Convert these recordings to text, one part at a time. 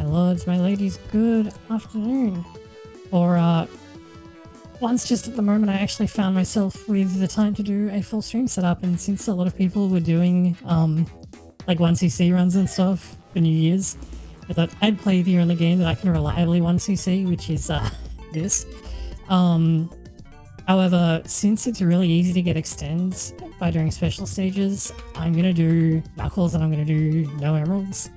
lords, my ladies, good afternoon. Or, once just at the moment I actually found myself with the time to do a full stream setup, and since a lot of people were doing, like 1cc runs and stuff for New Year's, I thought I'd play the only game that I can reliably 1cc, which is, this. However, since it's really easy to get extends by doing special stages, I'm gonna do Knuckles and I'm gonna do no emeralds.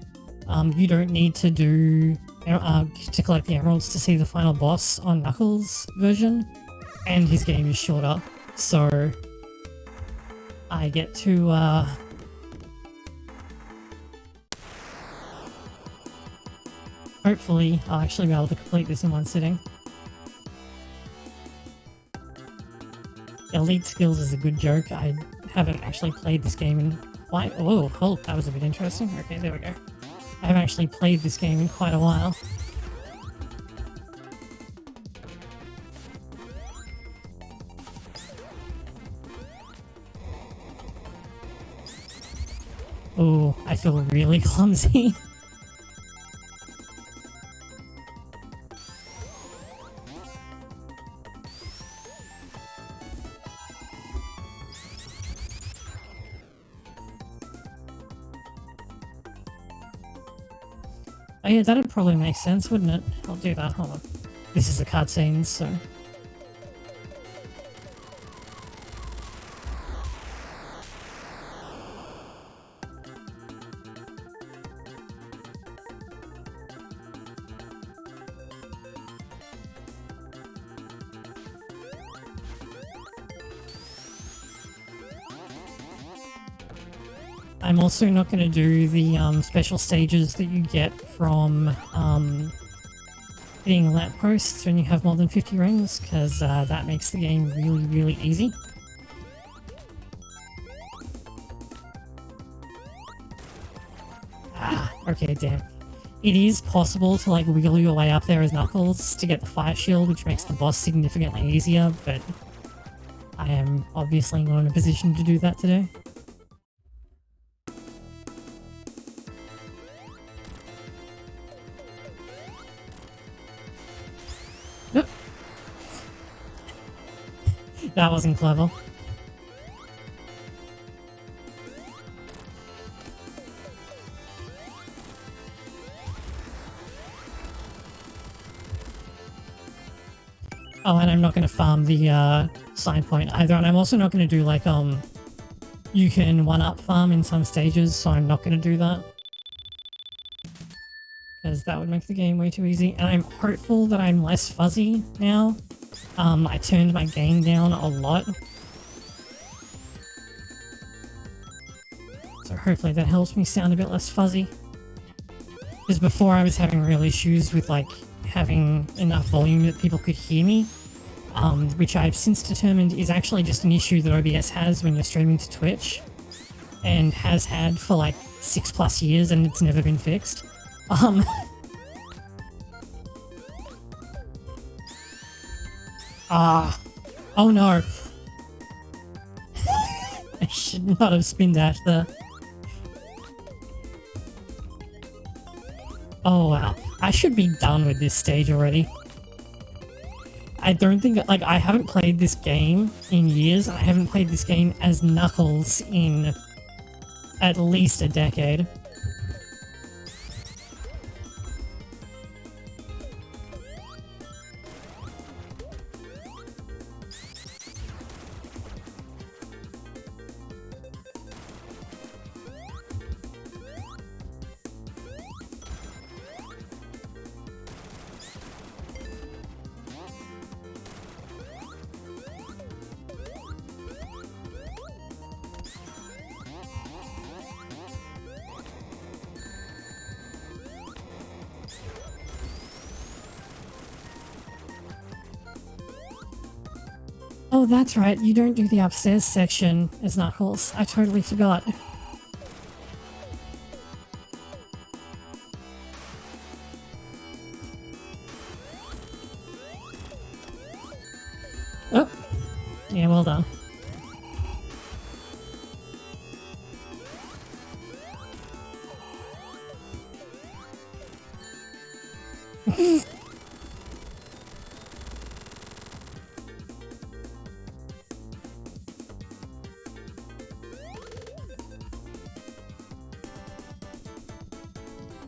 You don't need to do to collect the emeralds to see the final boss on Knuckles version, and his game is shorter, so I get to hopefully I'll actually be able to complete this in one sitting. Elite skills is a good joke. I haven't actually played this game in quite... Oh, that was a bit interesting. Okay, there we go. I haven't actually played this game in quite a while. Oh, I feel really clumsy. Oh yeah, that'd probably make sense, wouldn't it? I'll do that, hold on. This is the cutscene, so... I'm also not going to do the special stages that you get from hitting lampposts when you have more than 50 rings, because that makes the game really, really easy. Ah, okay, damn. It is possible to like wiggle your way up there as Knuckles to get the fire shield, which makes the boss significantly easier, but I am obviously not in a position to do that today. That wasn't clever. Oh, and I'm not going to farm the sign point either, and I'm also not going to do like you can one-up farm in some stages, so I'm not going to do that. Because that would make the game way too easy, and I'm hopeful that I'm less fuzzy now. I turned my gain down a lot. So hopefully that helps me sound a bit less fuzzy. Because before I was having real issues with like having enough volume that people could hear me. Which I've since determined is actually just an issue that OBS has when you're streaming to Twitch. And has had for like 6+ years, and it's never been fixed. Oh no. I should not have spin dashed there. Oh wow. I should be done with this stage already. I don't think, like, I haven't played this game in years. I haven't played this game as Knuckles in at least a decade. Oh, that's right, you don't do the upstairs section as Knuckles. I totally forgot. Oh! Yeah, well done.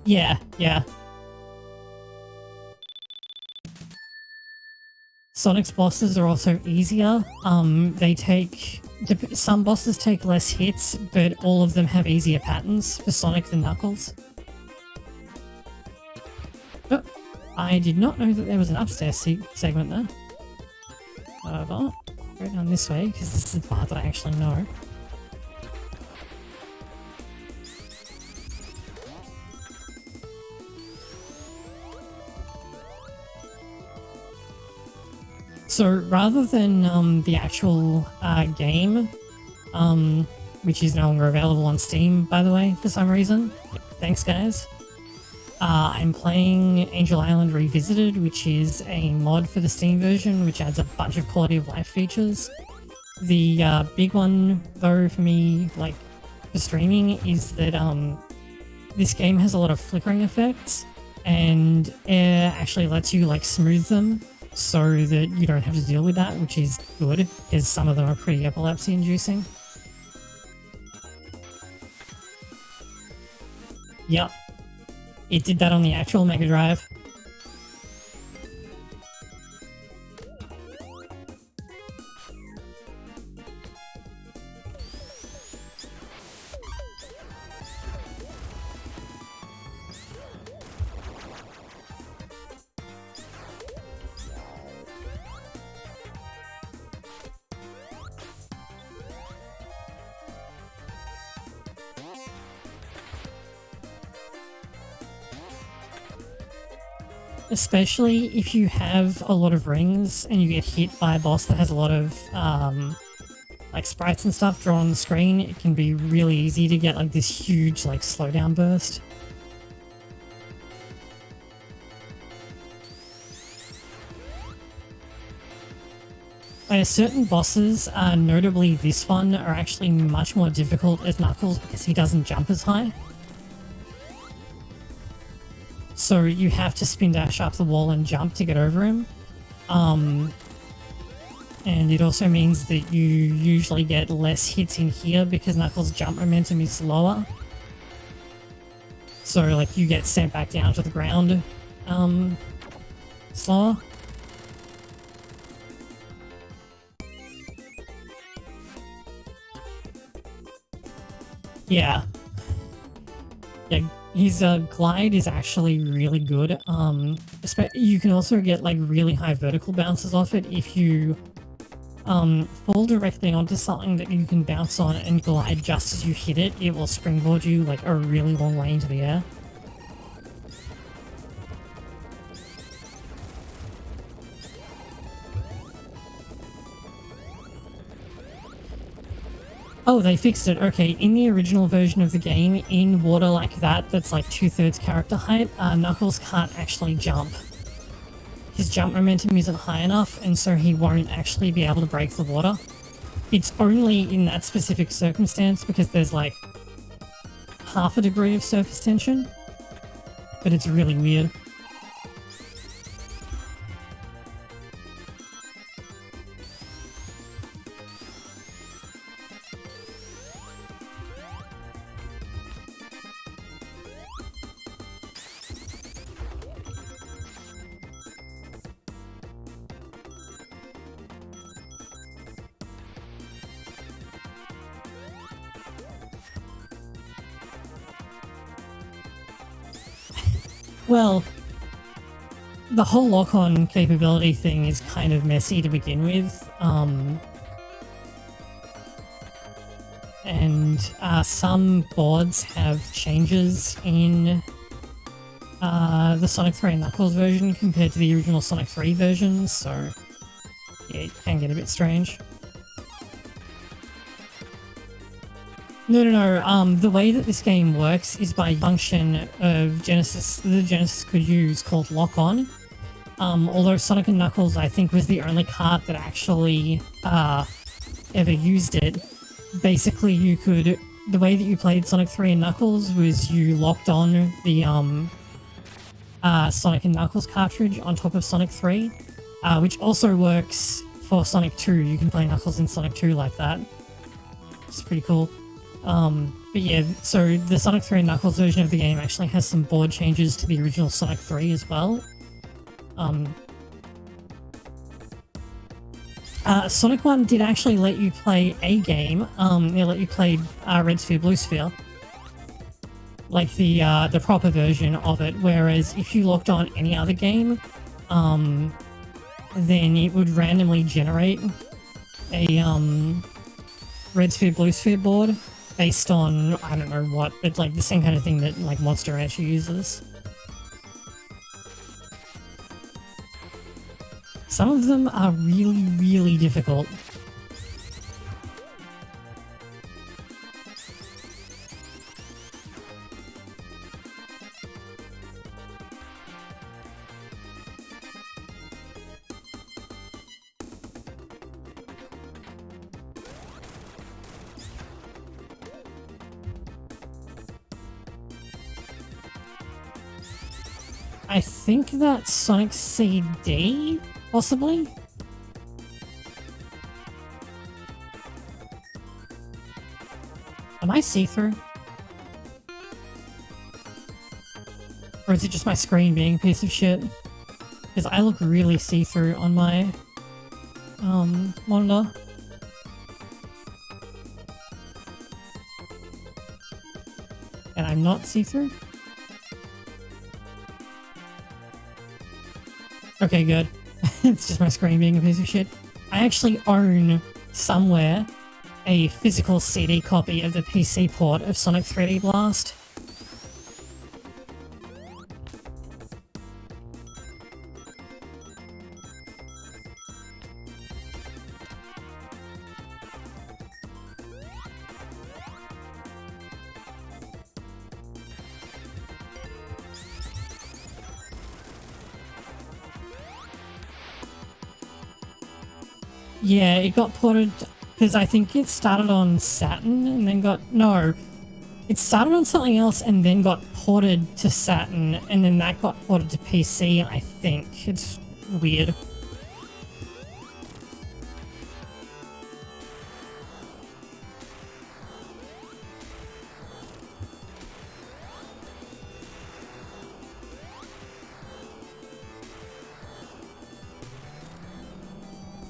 Yeah, yeah. Sonic's bosses are also easier. Some bosses take less hits, but all of them have easier patterns for Sonic than Knuckles. Oh, I did not know that there was an upstairs segment there. However, go down this way, because this is the part that I actually know. So rather than the actual game, which is no longer available on Steam, by the way, for some reason, thanks guys, I'm playing Angel Island Revisited, which is a mod for the Steam version, which adds a bunch of quality of life features. The big one, though, for me, like, for streaming, is that this game has a lot of flickering effects, and air actually lets you, like, smooth them, so that you don't have to deal with that, which is good, because some of them are pretty epilepsy-inducing. Yep. It did that on the actual Mega Drive. Especially if you have a lot of rings and you get hit by a boss that has a lot of like sprites and stuff drawn on the screen, it can be really easy to get like this huge like slowdown burst. Certain bosses, notably this one, are actually much more difficult as Knuckles because he doesn't jump as high. So you have to spin dash up the wall and jump to get over him. And it also means that you usually get less hits in here because Knuckles' jump momentum is slower. So like you get sent back down to the ground slower. Yeah. Yeah. His glide is actually really good. You can also get like really high vertical bounces off it if you fall directly onto something that you can bounce on and glide just as you hit it. It will springboard you like a really long way into the air. Oh, they fixed it. Okay, in the original version of the game, in water like that, that's like 2/3 character height, Knuckles can't actually jump. His jump momentum isn't high enough, and so he won't actually be able to break the water. It's only in that specific circumstance because there's like half a degree of surface tension, but it's really weird. Well, the whole lock-on capability thing is kind of messy to begin with, and some boards have changes in the Sonic 3 and Knuckles version compared to the original Sonic 3 version, so yeah, it can get a bit strange. No. The way that this game works is by a function of the Genesis could use called Lock-On. Although Sonic and Knuckles, I think, was the only cart that actually ever used it. Basically, the way that you played Sonic 3 and Knuckles was you locked on the Sonic & Knuckles cartridge on top of Sonic 3, which also works for Sonic 2. You can play Knuckles in Sonic 2 like that. It's pretty cool. But yeah, so the Sonic 3 and Knuckles version of the game actually has some board changes to the original Sonic 3 as well. Sonic 1 did actually let you play a game. It let you play Red Sphere, Blue Sphere. Like the proper version of it, whereas if you looked on any other game, then it would randomly generate a Red Sphere, Blue Sphere board based on, I don't know what, but like the same kind of thing that like Monster Rancher uses. Some of them are really, really difficult. I think that's Sonic CD, possibly? Am I see-through? Or is it just my screen being a piece of shit? Because I look really see-through on my monitor. And I'm not see-through? Okay, good. It's just my screen being a piece of shit. I actually own somewhere a physical CD copy of the PC port of Sonic 3D Blast. Yeah, it got ported because I think it started on Saturn and then no, it started on something else and then got ported to Saturn and then that got ported to PC, I think. It's weird.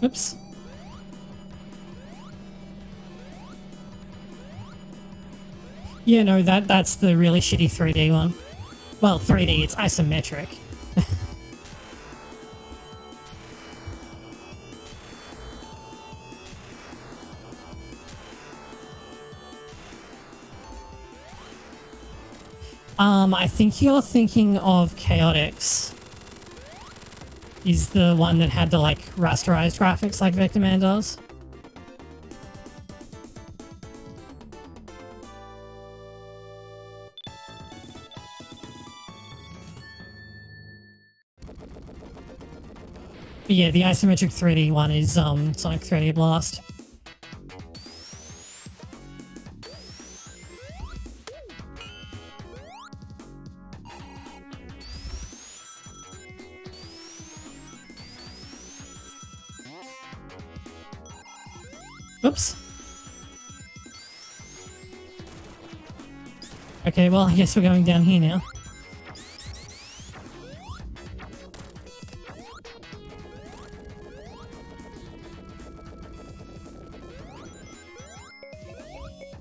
Oops. Yeah, no, that's the really shitty 3D one. Well, 3D, it's isometric. I think you're thinking of Chaotix. Is the one that had the, like, rasterized graphics like Vector Man does. But yeah, the isometric 3D one is Sonic 3D Blast. Oops. Okay, well, I guess we're going down here now.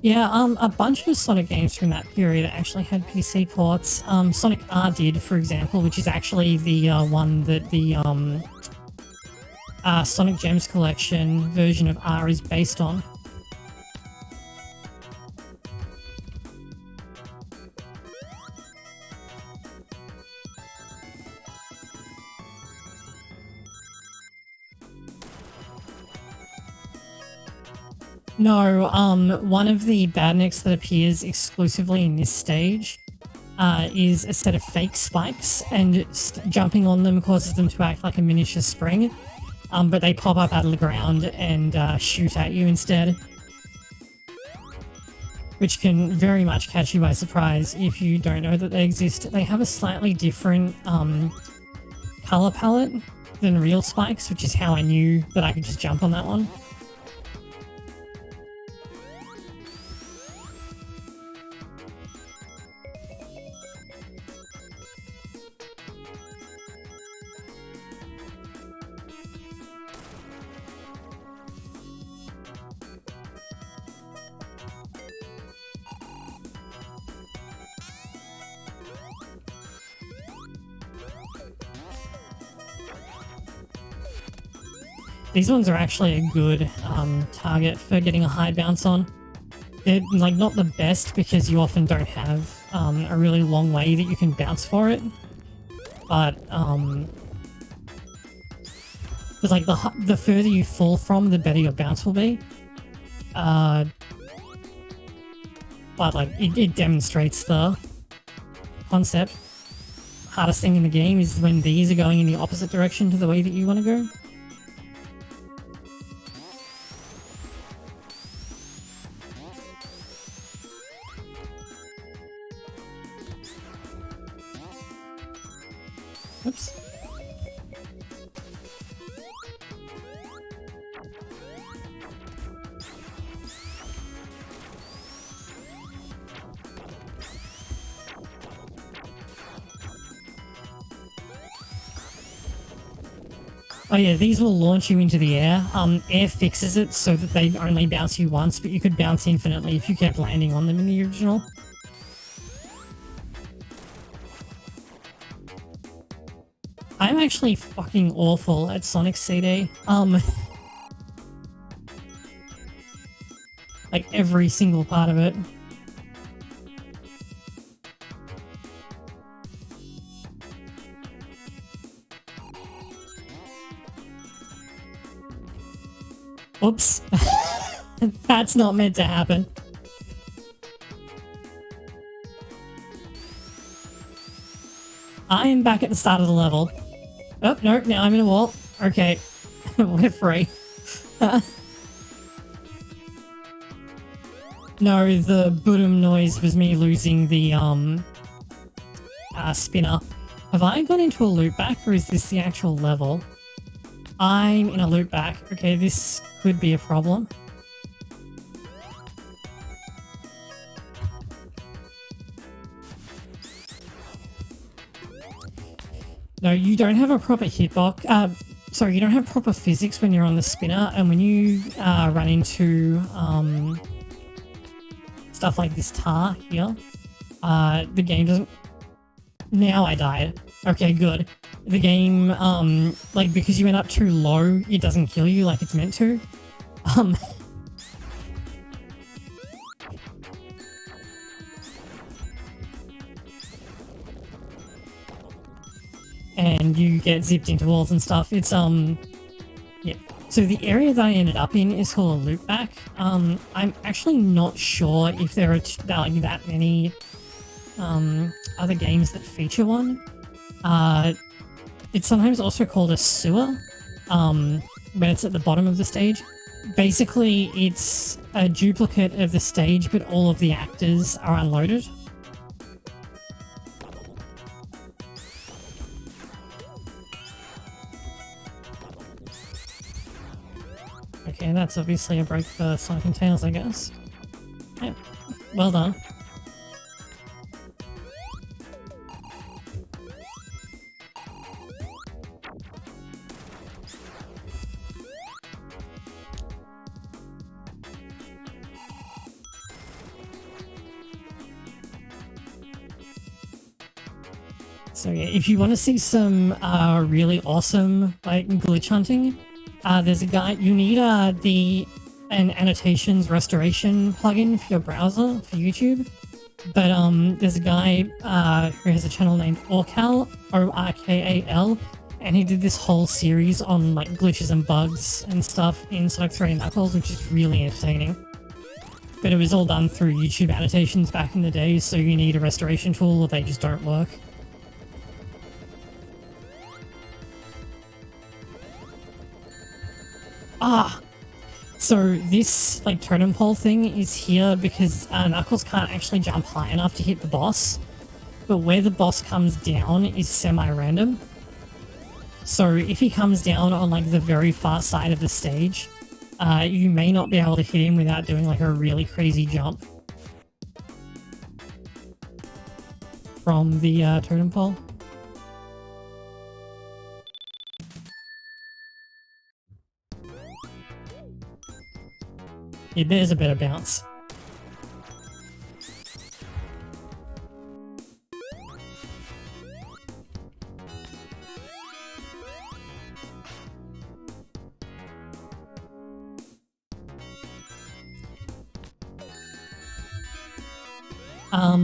Yeah, a bunch of Sonic games from that period actually had PC ports. Sonic R did, for example, which is actually the one that the Sonic Gems Collection version of R is based on. No, one of the badniks that appears exclusively in this stage is a set of fake spikes, and jumping on them causes them to act like a miniature spring, but they pop up out of the ground and shoot at you instead. which can very much catch you by surprise if you don't know that they exist. They have a slightly different color palette than real spikes, which is how I knew that I could just jump on that one. These ones are actually a good target for getting a high bounce on. They're like not the best because you often don't have a really long way that you can bounce for it, but it's like the further you fall from, the better your bounce will be. But like it demonstrates the concept. Hardest thing in the game is when these are going in the opposite direction to the way that you want to go. Oops. Oh yeah, these will launch you into the air. Air fixes it so that they only bounce you once, but you could bounce infinitely if you kept landing on them in the original. I'm actually fucking awful at Sonic CD. Like every single part of it. Oops. That's not meant to happen. I am back at the start of the level. Oh, no, now I'm in a wall. Okay, we're free. No, the boom noise was me losing the spinner. Have I gone into a loop back, or is this the actual level? I'm in a loop back. Okay, this could be a problem. No, you don't have a proper hitbox. Sorry, you don't have proper physics when you're on the spinner, and when you run into stuff like this tar here, the game doesn't... Now I died. Okay, good. The game, like, because you went up too low, it doesn't kill you like it's meant to. And you get zipped into walls and stuff. It's, yeah. So the area that I ended up in is called a loopback. I'm actually not sure if there are like that many other games that feature one. It's sometimes also called a sewer, when it's at the bottom of the stage. Basically, it's a duplicate of the stage, but all of the actors are unloaded. Okay, that's obviously a break for Sonic and Tails, I guess. Yeah, well done. So yeah, if you want to see some really awesome like glitch hunting, there's a guy. You need an annotations restoration plugin for your browser for YouTube. But there's a guy who has a channel named Orkal, Orkal, and he did this whole series on like glitches and bugs and stuff in Sonic 3 and Knuckles, which is really entertaining. But it was all done through YouTube annotations back in the day, so you need a restoration tool or they just don't work. So this like totem pole thing is here because Knuckles can't actually jump high enough to hit the boss, but where the boss comes down is semi-random. So if he comes down on like the very far side of the stage, you may not be able to hit him without doing like a really crazy jump from the totem pole. Yeah, there's a bit of bounce.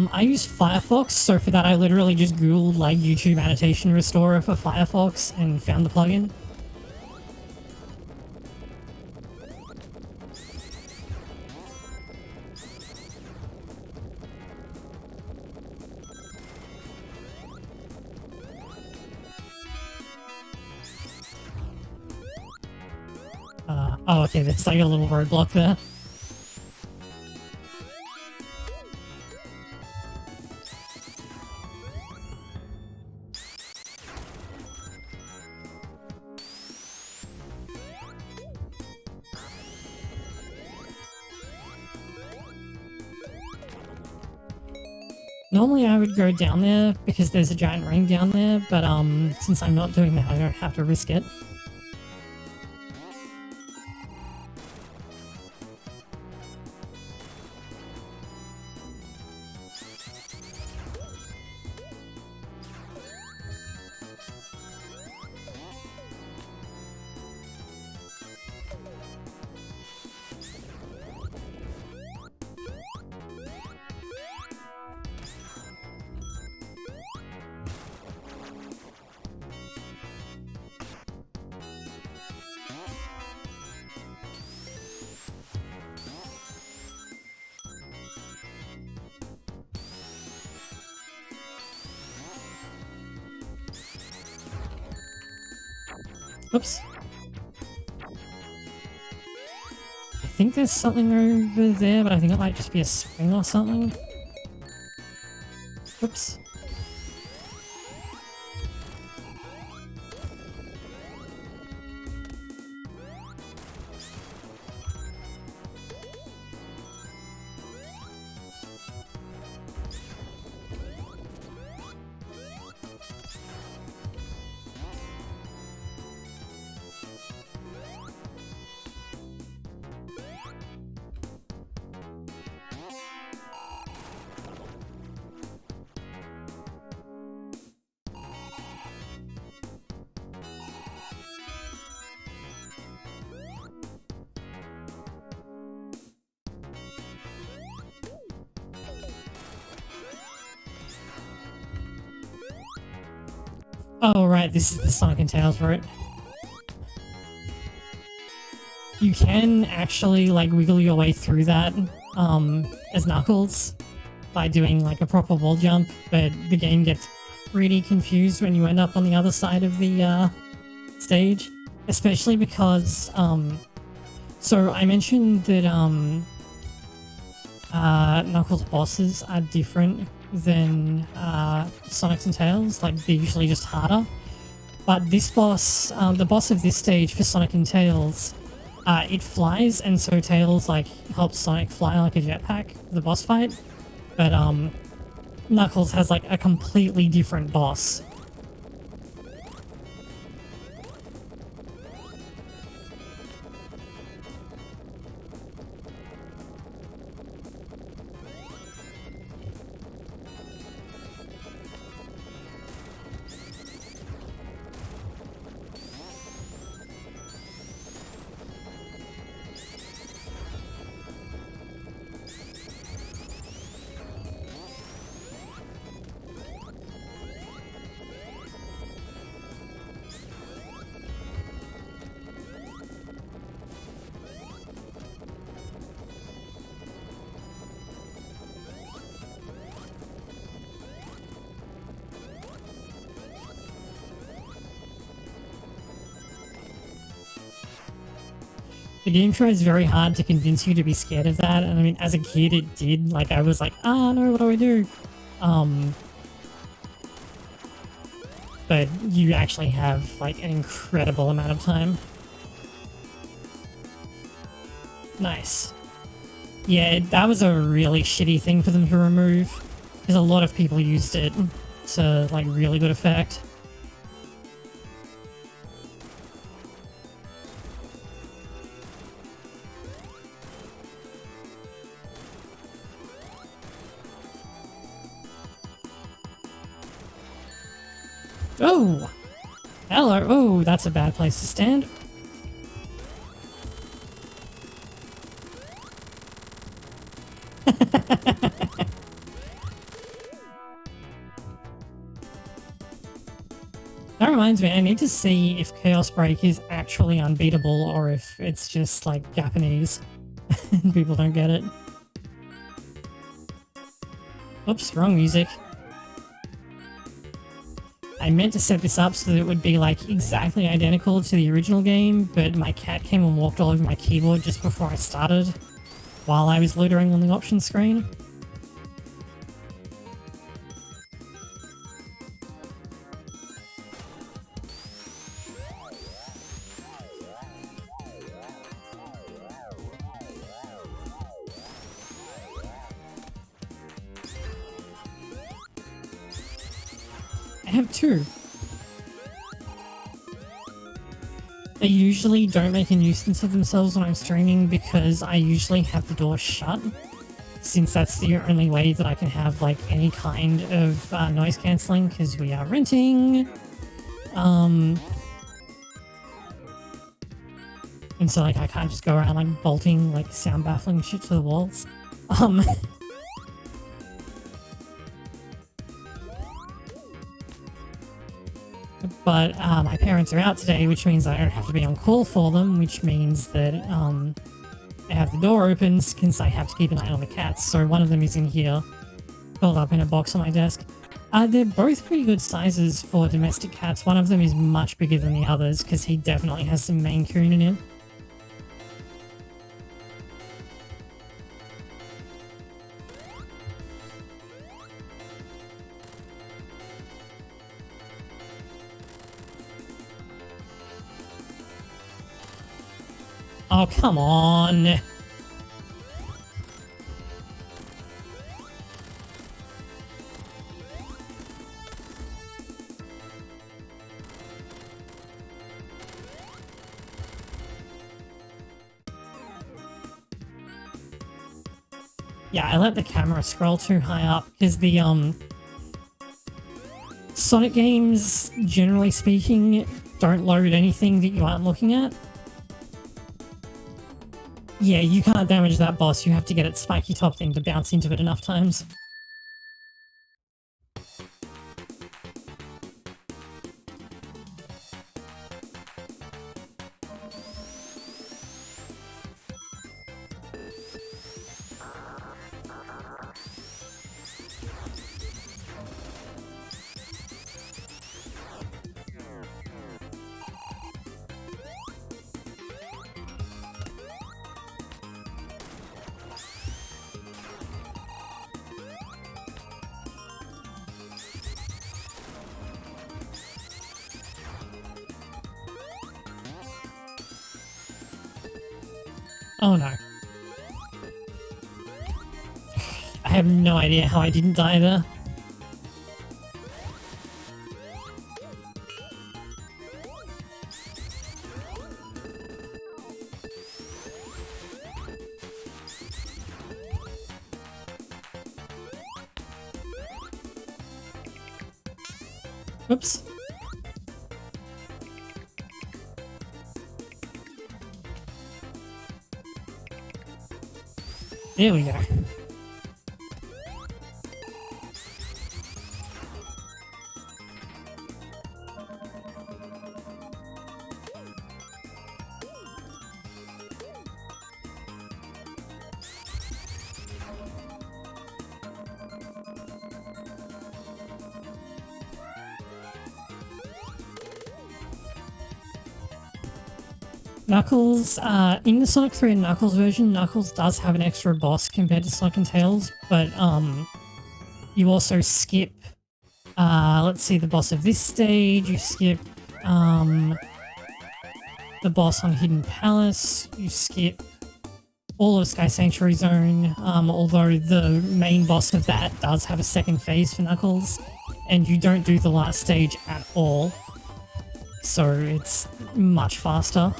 I use Firefox, so for that I literally just googled like YouTube annotation restorer for Firefox and found the plugin. Oh, okay, there's like a little roadblock there. Normally I would go down there because there's a giant ring down there, but since I'm not doing that, I don't have to risk it. Oops. I think there's something over there, but I think it might just be a spring or something. Oops. Oh right, this is the Sonic and Tails route. You can actually like wiggle your way through that as Knuckles by doing like a proper wall jump, but the game gets pretty confused when you end up on the other side of the stage, especially because so I mentioned that Knuckles bosses are different than Sonic and Tails, like they're usually just harder. But this boss, the boss of this stage for Sonic and Tails, it flies, and so Tails like helps Sonic fly like a jetpack for the boss fight. But Knuckles has like a completely different boss. The game tries very hard to convince you to be scared of that, and I mean, as a kid it did. Like, I was like, ah, no, what do I do? But you actually have, like, an incredible amount of time. Nice. Yeah, that was a really shitty thing for them to remove, because a lot of people used it to, like, really good effect. Oh! Hello! Oh, that's a bad place to stand. That reminds me, I need to see if Chaos Break is actually unbeatable or if it's just like Japanese and people don't get it. Oops, wrong music. I meant to set this up so that it would be like exactly identical to the original game, but my cat came and walked all over my keyboard just before I started while I was loitering on the options screen. I have two. They usually don't make a nuisance of themselves when I'm streaming because I usually have the door shut, since that's the only way that I can have like any kind of noise cancelling because we are renting. And so like I can't just go around like bolting like sound baffling shit to the walls. But my parents are out today, which means I don't have to be on call for them, which means that I have the door open since I have to keep an eye on the cats. So one of them is in here, curled up in a box on my desk. They're both pretty good sizes for domestic cats. One of them is much bigger than the others because he definitely has some Maine Coon in him. Oh, come on! Yeah, I let the camera scroll too high up because the Sonic games, generally speaking, don't load anything that you aren't looking at. Yeah, you can't damage that boss, you have to get its spiky top thing to bounce into it enough times. Oh no. I have no idea how I didn't die there. Whoops. There we go. Knuckles, in the Sonic 3 and Knuckles version, Knuckles does have an extra boss compared to Sonic and Tails, but you also skip, let's see, the boss of this stage, you skip the boss on Hidden Palace, you skip all of Sky Sanctuary Zone, although the main boss of that does have a second phase for Knuckles, and you don't do the last stage at all, so it's much faster.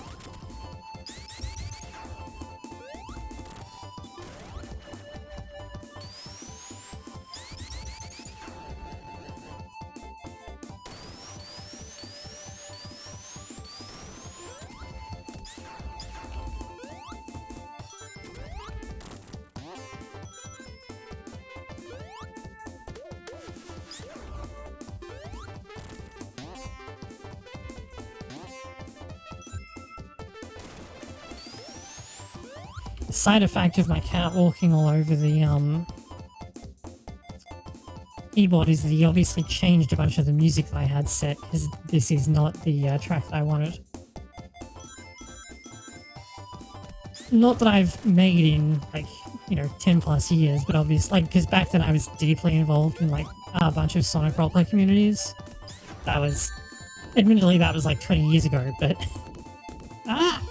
Side effect of my cat walking all over the keyboard is that he obviously changed a bunch of the music that I had set, because this is not the track that I wanted. Not that I've made in, like, you know, 10 plus years, but obviously, like, because back then I was deeply involved in, like, a bunch of Sonic roleplay communities. That was, admittedly, that was like 20 years ago, but... Ah!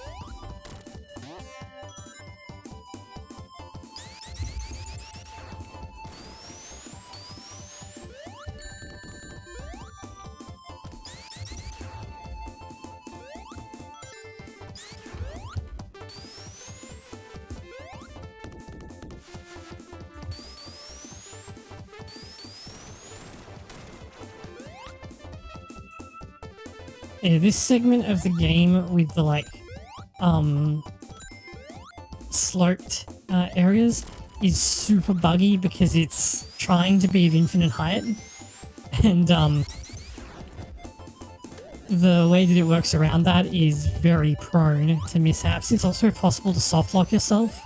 Yeah, this segment of the game with the, like, sloped areas is super buggy because it's trying to be of infinite height, and the way that it works around that is very prone to mishaps. It's also possible to soft lock yourself,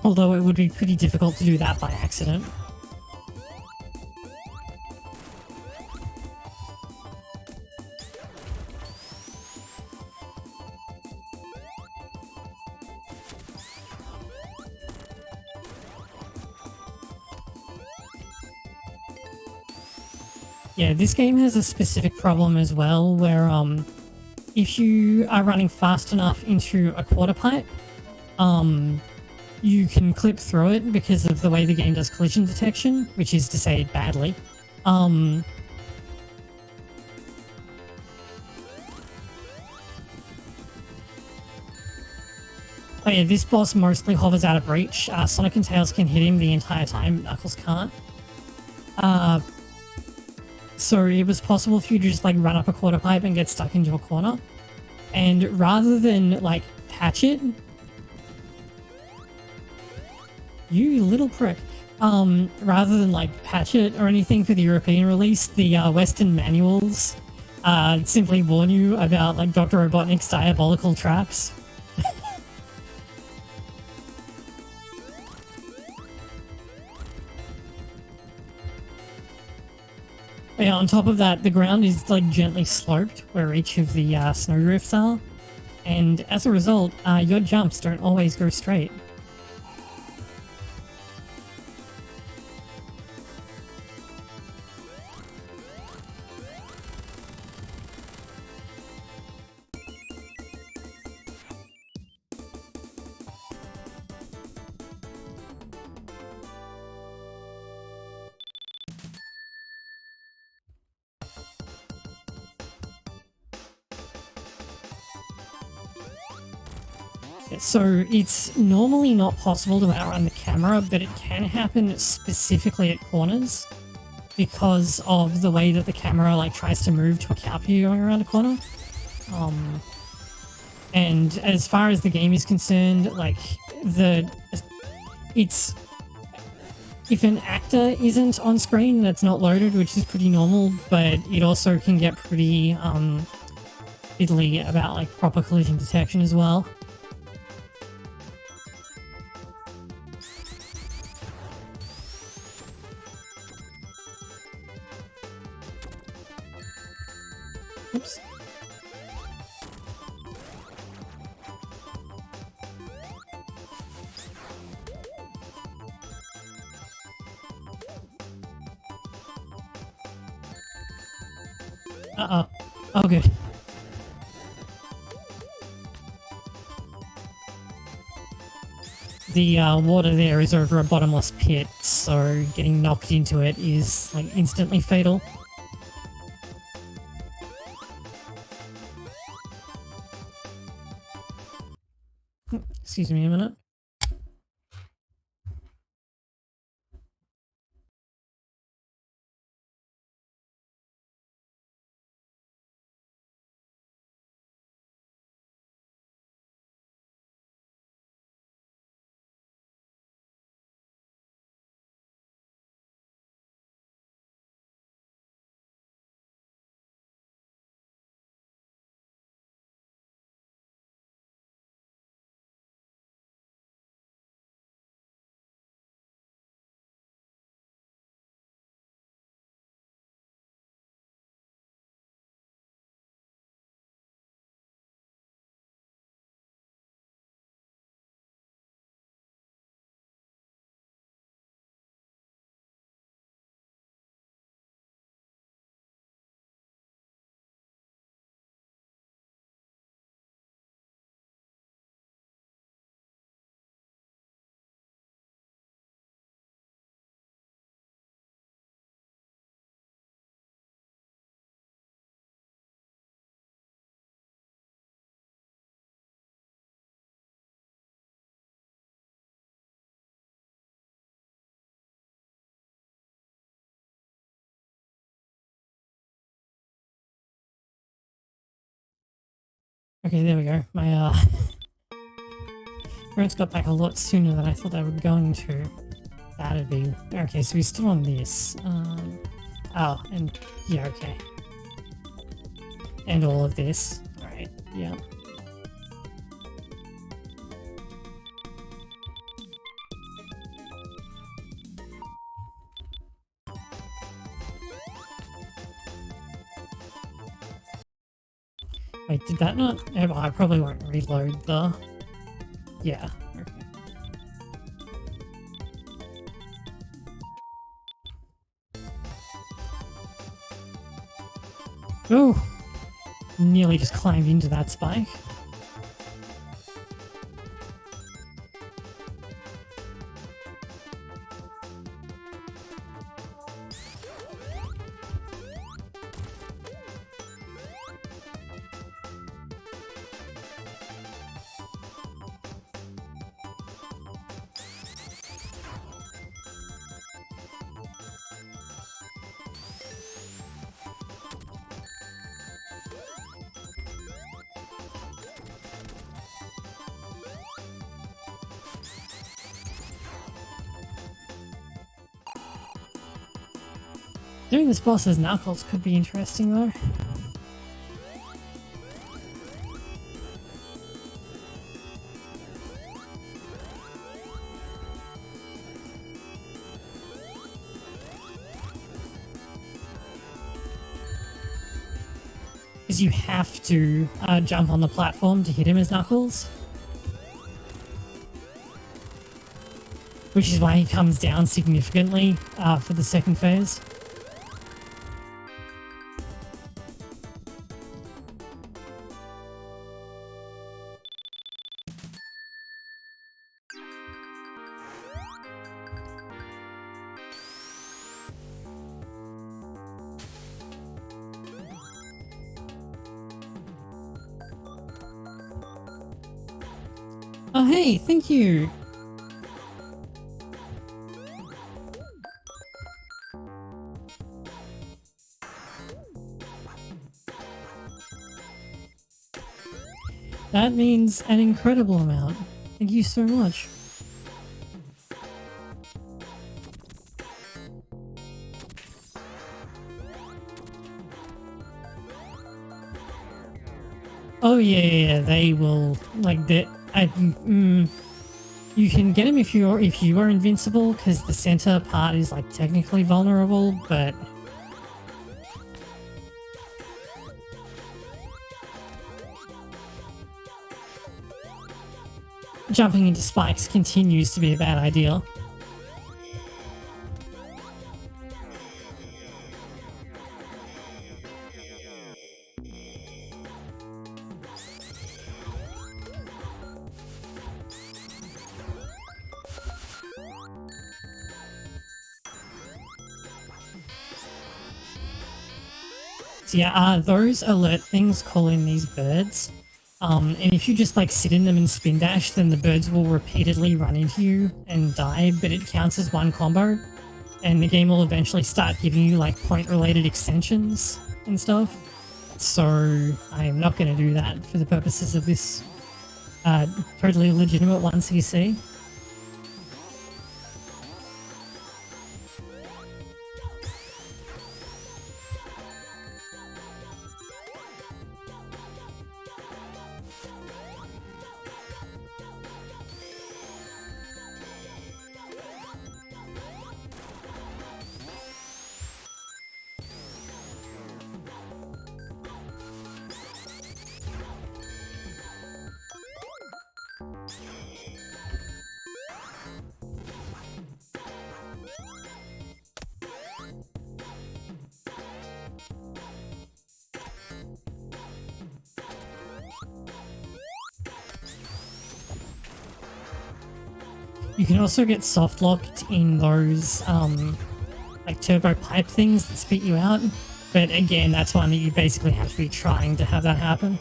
although it would be pretty difficult to do that by accident. Yeah, this game has a specific problem as well, where if you are running fast enough into a quarter pipe, you can clip through it because of the way the game does collision detection, which is to say badly. Oh yeah, this boss mostly hovers out of reach. Sonic and Tails can hit him the entire time, Knuckles can't. So it was possible for you to just, like, run up a quarter pipe and get stuck into a corner. And rather than, like, patch it... You little prick. Rather than, like, patch it or anything for the European release, the Western manuals simply warn you about, like, Dr. Robotnik's diabolical traps. Yeah, on top of that, the ground is, like, gently sloped where each of the snow drifts are, and as a result, your jumps don't always go straight. So it's normally not possible to outrun the camera, but it can happen specifically at corners because of the way that the camera, like, tries to move to account for you going around a corner. And as far as the game is concerned, like, it's... If an actor isn't on screen, that's not loaded, which is pretty normal, but it also can get pretty fiddly about, like, proper collision detection as well. Oops. Uh-oh. Oh, good. The water there is over a bottomless pit, so getting knocked into it is like instantly fatal. Excuse me a minute. Okay, there we go. My parents got back a lot sooner than I thought they were going to. That'd be... Okay, so we're still on this. Oh, and... Yeah, okay. And all of this. Alright, yeah. Wait, did that not... Oh, I probably won't reload the... Yeah, okay. Oh! Nearly just climbed into that spike. Doing this boss as Knuckles could be interesting though. Because you have to jump on the platform to hit him as Knuckles. Which is why he comes down significantly for the second phase. Oh hey, thank you! That means an incredible amount. Thank you so much. Oh yeah, they will, like, you can get them if you are invincible, because the center part is like technically vulnerable, but jumping into spikes continues to be a bad idea. So yeah, those alert things call in these birds. And if you just like sit in them and spin dash, then the birds will repeatedly run into you and die, but it counts as one combo. And the game will eventually start giving you like point related extensions and stuff. So I am not going to do that for the purposes of this totally legitimate 1cc. You can also get soft locked in those like turbo pipe things that spit you out, but again, that's one that you basically have to be trying to have that happen.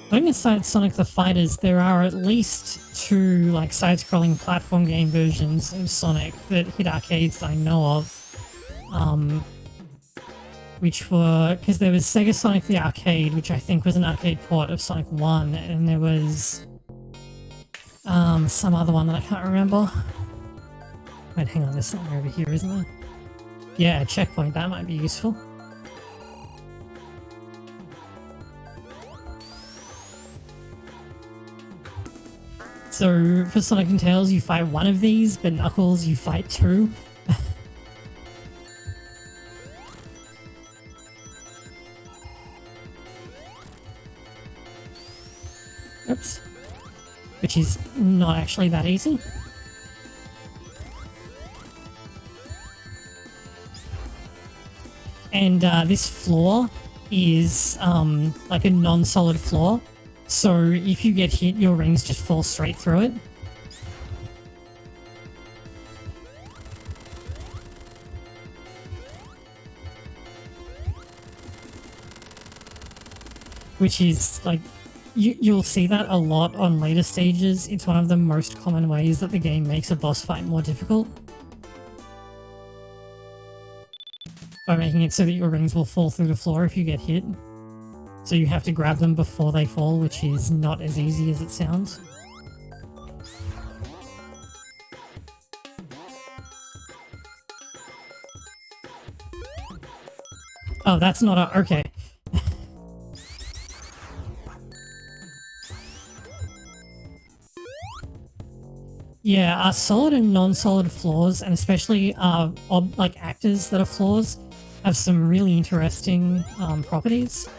Putting aside Sonic the Fighters, there are at least 2 like side-scrolling platform game versions of Sonic that hit arcades that I know of. Which were, because there was Sega Sonic the Arcade, which I think was an arcade port of Sonic 1, and there was some other one that I can't remember. Wait, hang on, there's something over here, isn't there? Yeah, checkpoint, that might be useful. So for Sonic and Tails, you fight one of these, but Knuckles, you fight 2. Oops. Which is not actually that easy. And this floor is like a non-solid floor. So if you get hit, your rings just fall straight through it. Which is like, you'll see that a lot on later stages. It's one of the most common ways that the game makes a boss fight more difficult. By making it so that your rings will fall through the floor if you get hit. So you have to grab them before they fall, which is not as easy as it sounds. Oh, that's not a... okay. Yeah, solid and non-solid floors, and especially like actors that are floors, have some really interesting properties.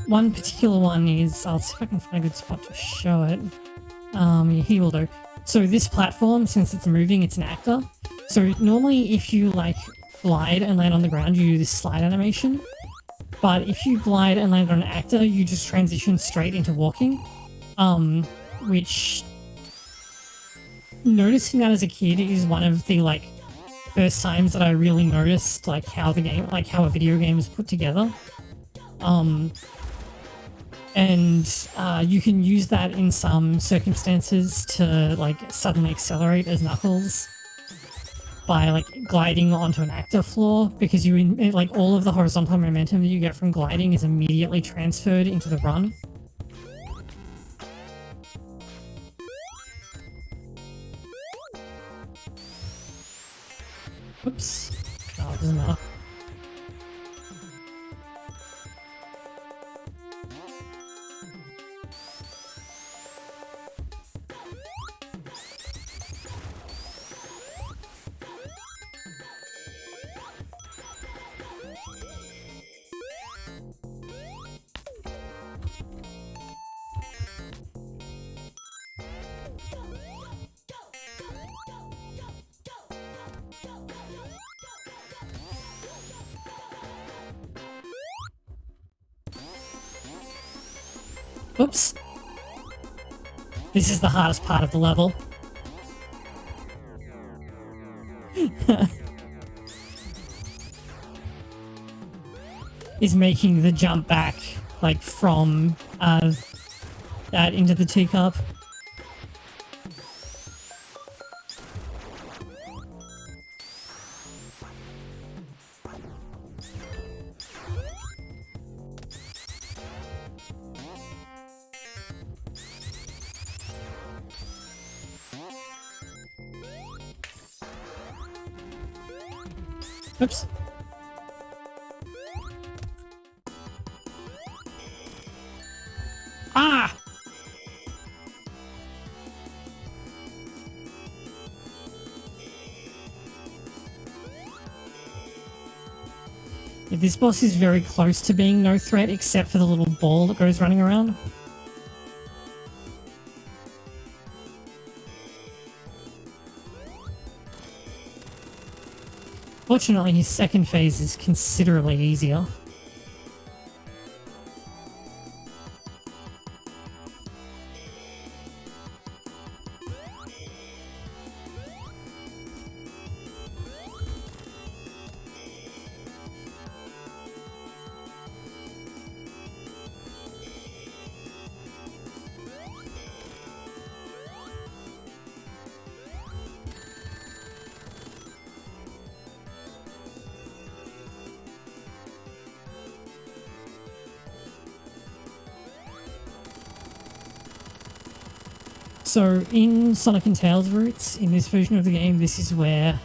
One particular one is, I'll see if I can find a good spot to show it. Yeah, here will do. So this platform, since it's moving, it's an actor. So normally if you like glide and land on the ground, you do this slide animation. But if you glide and land on an actor, you just transition straight into walking. Which, noticing that as a kid is one of the like first times that I really noticed like how the game, like how a video game is put together. And you can use that in some circumstances to like suddenly accelerate as Knuckles by like gliding onto an actor floor, because like all of the horizontal momentum that you get from gliding is immediately transferred into the run. Oops. Oh, it doesn't matter. Oops. This is the hardest part of the level. Is making the jump back, like, from that into the teacup. Oops. Ah! Yeah, this boss is very close to being no threat, except for the little ball that goes running around. Fortunately, his second phase is considerably easier. So in Sonic and Tails routes, in this version of the game, this is where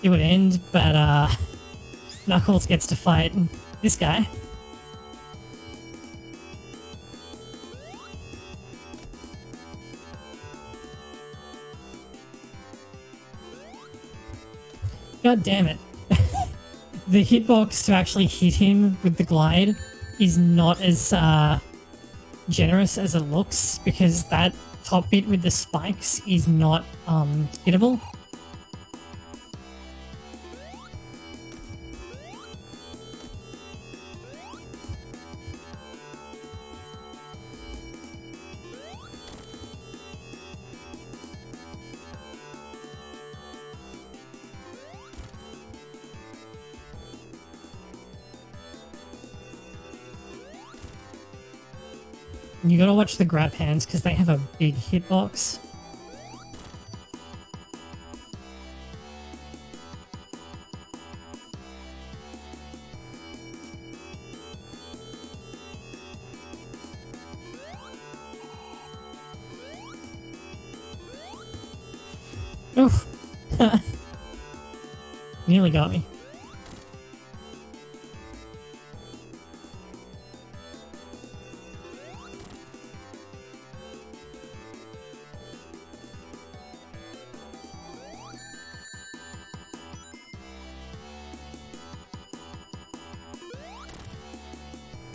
it would end, but Knuckles gets to fight this guy. God damn it. The hitbox to actually hit him with the glide is not as generous as it looks, because that top bit with the spikes is not hittable. You gotta watch the grab hands because they have a big hitbox. Oof. Nearly got me.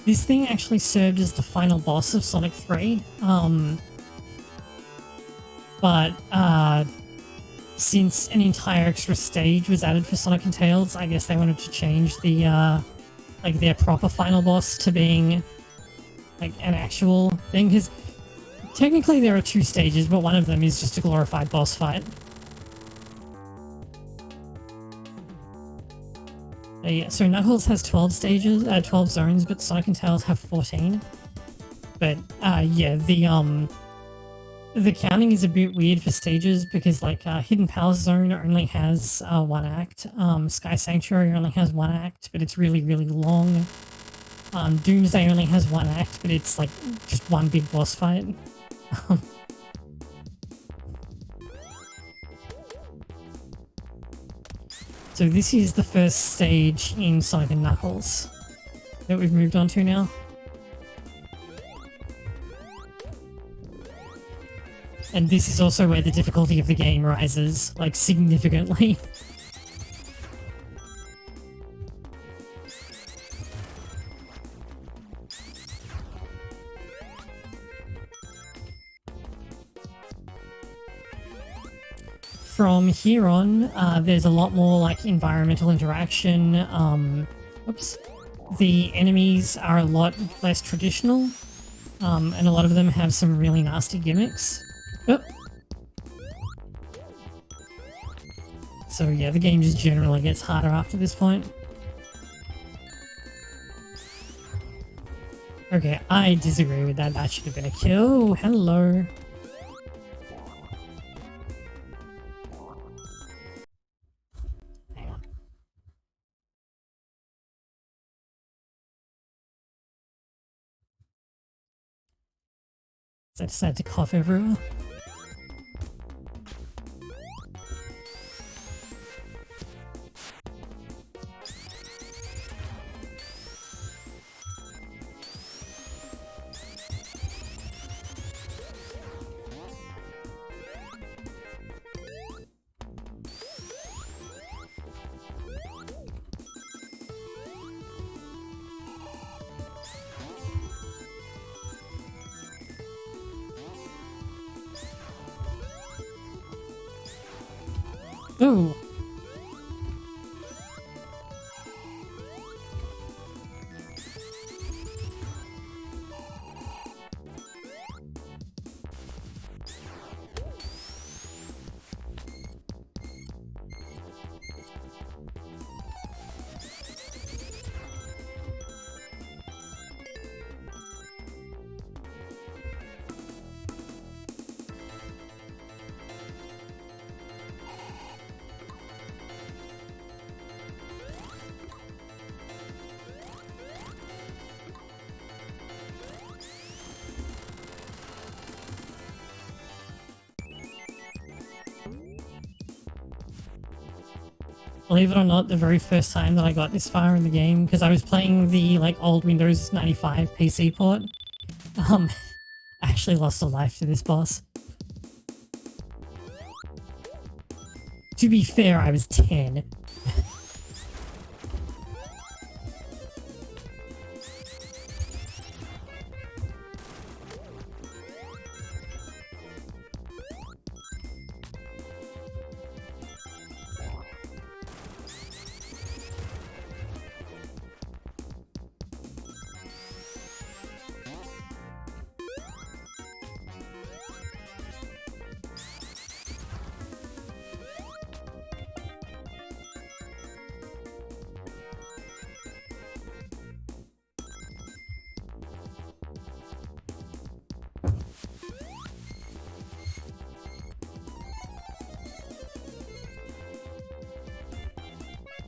This thing actually served as the final boss of Sonic 3, but since an entire extra stage was added for Sonic and Tails, I guess they wanted to change the like their proper final boss to being like an actual thing, because technically there are 2 stages, but one of them is just a glorified boss fight. Yeah, so Knuckles has 12 stages, 12 zones, but Sonic and Tails have 14. But yeah, the counting is a bit weird for stages because, like, Hidden Power Zone only has 1 act. Sky Sanctuary only has 1 act, but it's really, really long. Doomsday only has 1 act, but it's like just one big boss fight. So this is the first stage in Sonic and Knuckles that we've moved on to now. And this is also where the difficulty of the game rises, like, significantly. From here on, there's a lot more, like, environmental interaction. Oops. the enemies are a lot less traditional, and a lot of them have some really nasty gimmicks. Oh. So yeah, the game just generally gets harder after this point. Okay, I disagree with that. That should have been a kill. Hello. Hang on. So I decided to cough everywhere. Ooh. Believe it or not, the very first time that I got this far in the game, because I was playing the like old Windows 95 PC port, I actually lost a life to this boss. To be fair, I was 10.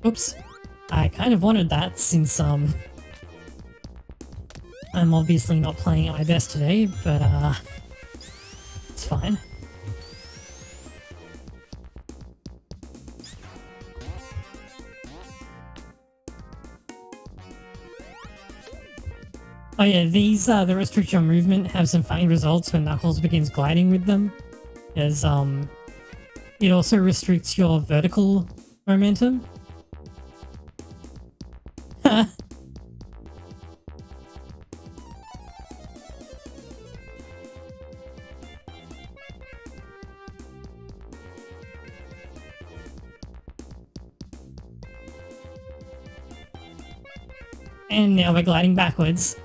Oops. I kind of wanted that since, I'm obviously not playing at my best today, but, it's fine. Oh yeah, these, the restrict your movement have some funny results when Knuckles begins gliding with them, as, it also restricts your vertical momentum. And now we're gliding backwards.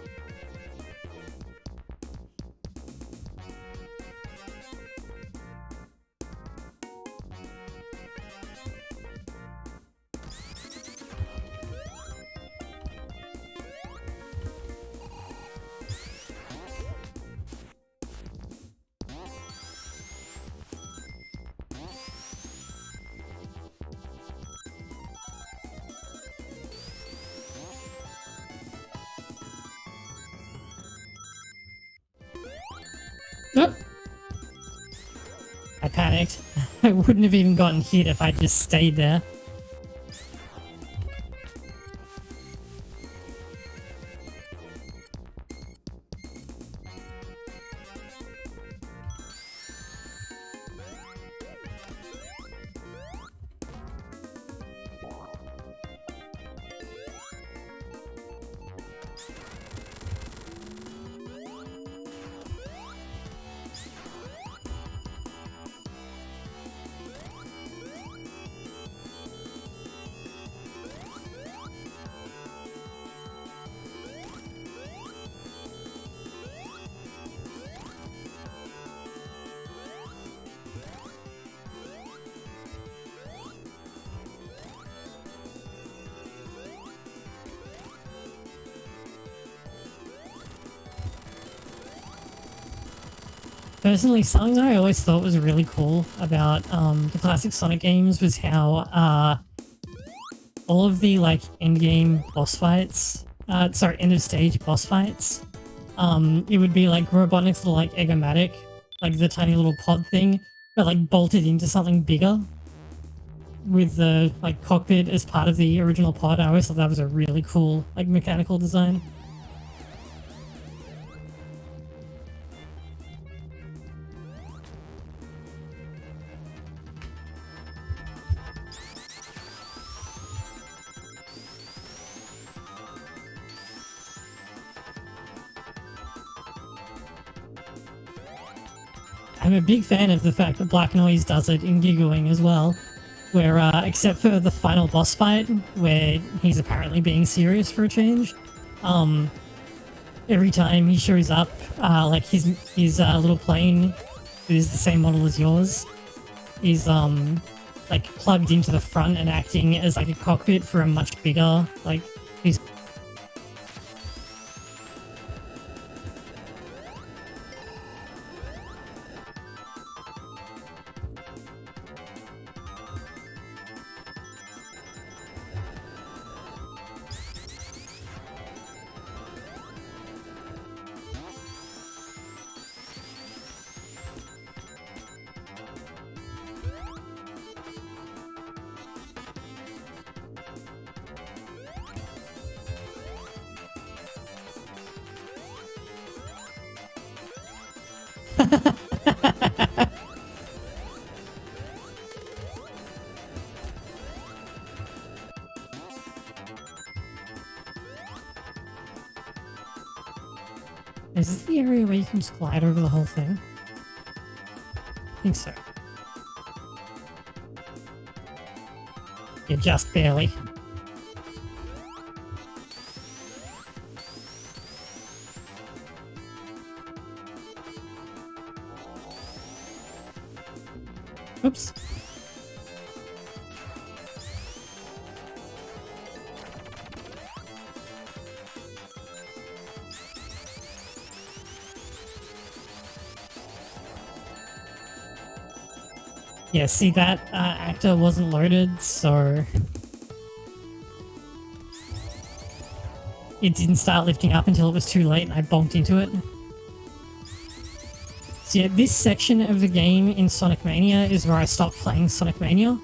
Nope. I panicked. I wouldn't have even gotten hit if I just stayed there. Personally, something I always thought was really cool about the classic Sonic games was how all of the like end game boss fights, end of stage boss fights, it would be like Robotnik's little like Eggomatic, like the tiny little pod thing, but like bolted into something bigger with the like cockpit as part of the original pod. I always thought that was a really cool like mechanical design. I'm a big fan of the fact that Black Noise does it in Giggling as well, where except for the final boss fight, where he's apparently being serious for a change, every time he shows up, like his little plane, that is the same model as yours, is like plugged into the front and acting as like a cockpit for a much bigger like piece. Is this the area where you can just glide over the whole thing? I think so. Yeah, just barely. Oops. Yeah, see, that actor wasn't loaded, so it didn't start lifting up until it was too late and I bonked into it. So yeah, this section of the game in Sonic Mania is where I stopped playing Sonic Mania.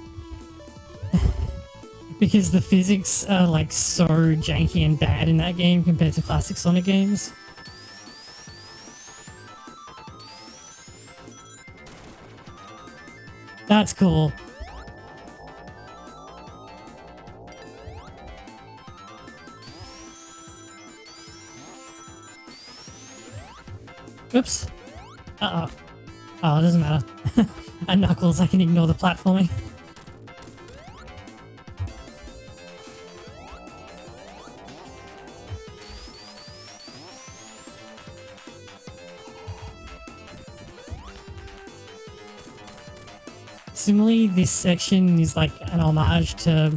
Because the physics are like so janky and bad in that game compared to classic Sonic games. That's cool. Oops. Uh-oh. Oh, it doesn't matter. And Knuckles, I can ignore the platforming. Similarly, this section is like an homage to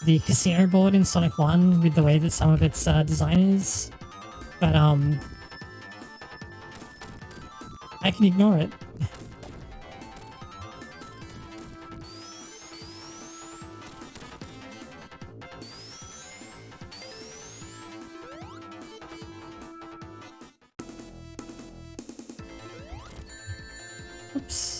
the casino board in Sonic 1 with the way that some of its design is. But I can ignore it. Oops.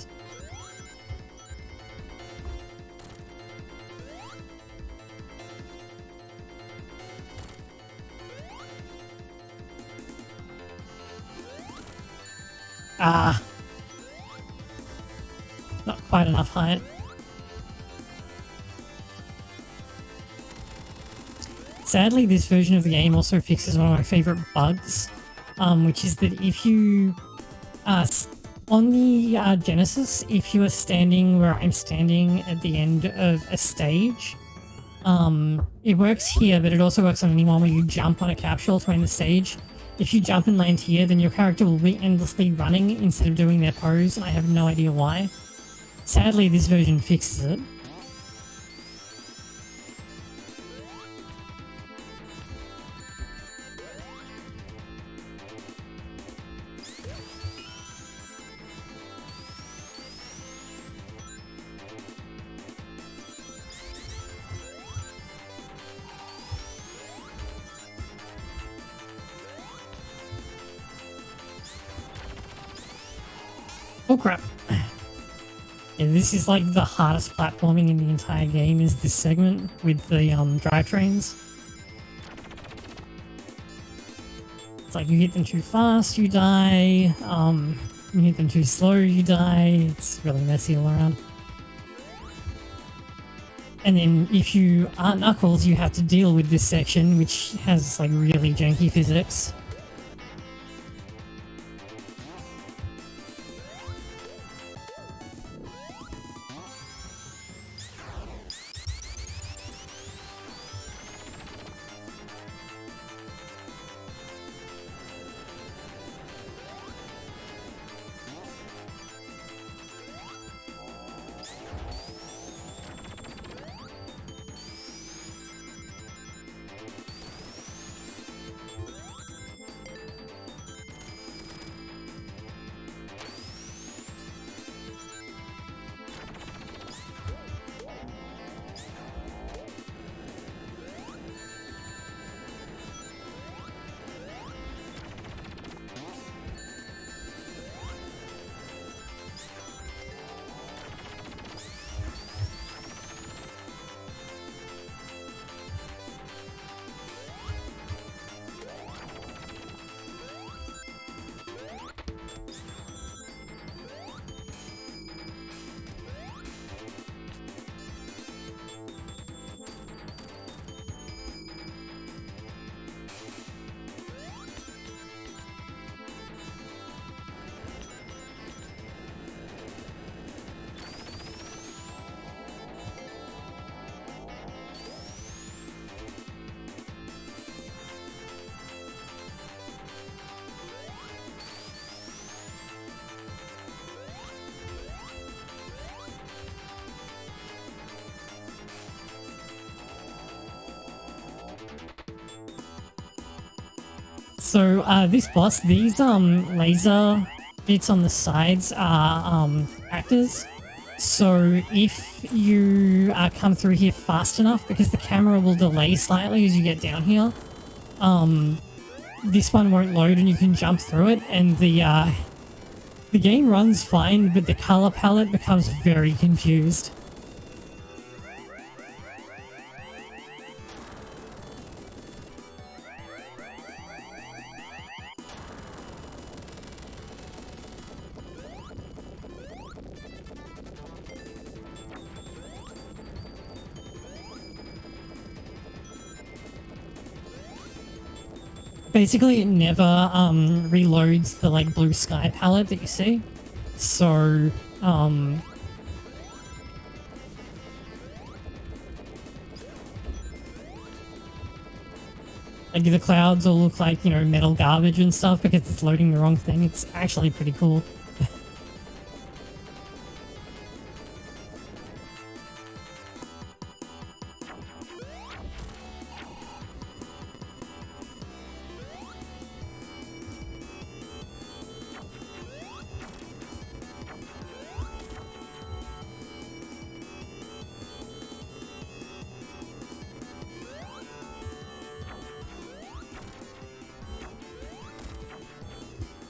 Ah. Not quite enough height. Sadly, this version of the game also fixes one of my favorite bugs, which is that if you, on the Genesis, if you are standing where I'm standing at the end of a stage, it works here, but it also works on anyone where you jump on a capsule to end the stage. If you jump and land here, then your character will be endlessly running instead of doing their pose, and I have no idea why. Sadly, this version fixes it. Oh crap. Yeah, this is like the hardest platforming in the entire game, is this segment with the drivetrains. It's like you hit them too fast, you die. You hit them too slow, you die. It's really messy all around. And then if you aren't Knuckles, you have to deal with this section, which has like really janky physics. So this boss, these laser bits on the sides are actors. So if you come through here fast enough, because the camera will delay slightly as you get down here, this one won't load and you can jump through it, and the game runs fine, but the color palette becomes very confused. Basically, it never reloads the like blue sky palette that you see. So like the clouds all look like, you know, metal garbage and stuff because it's loading the wrong thing. It's actually pretty cool.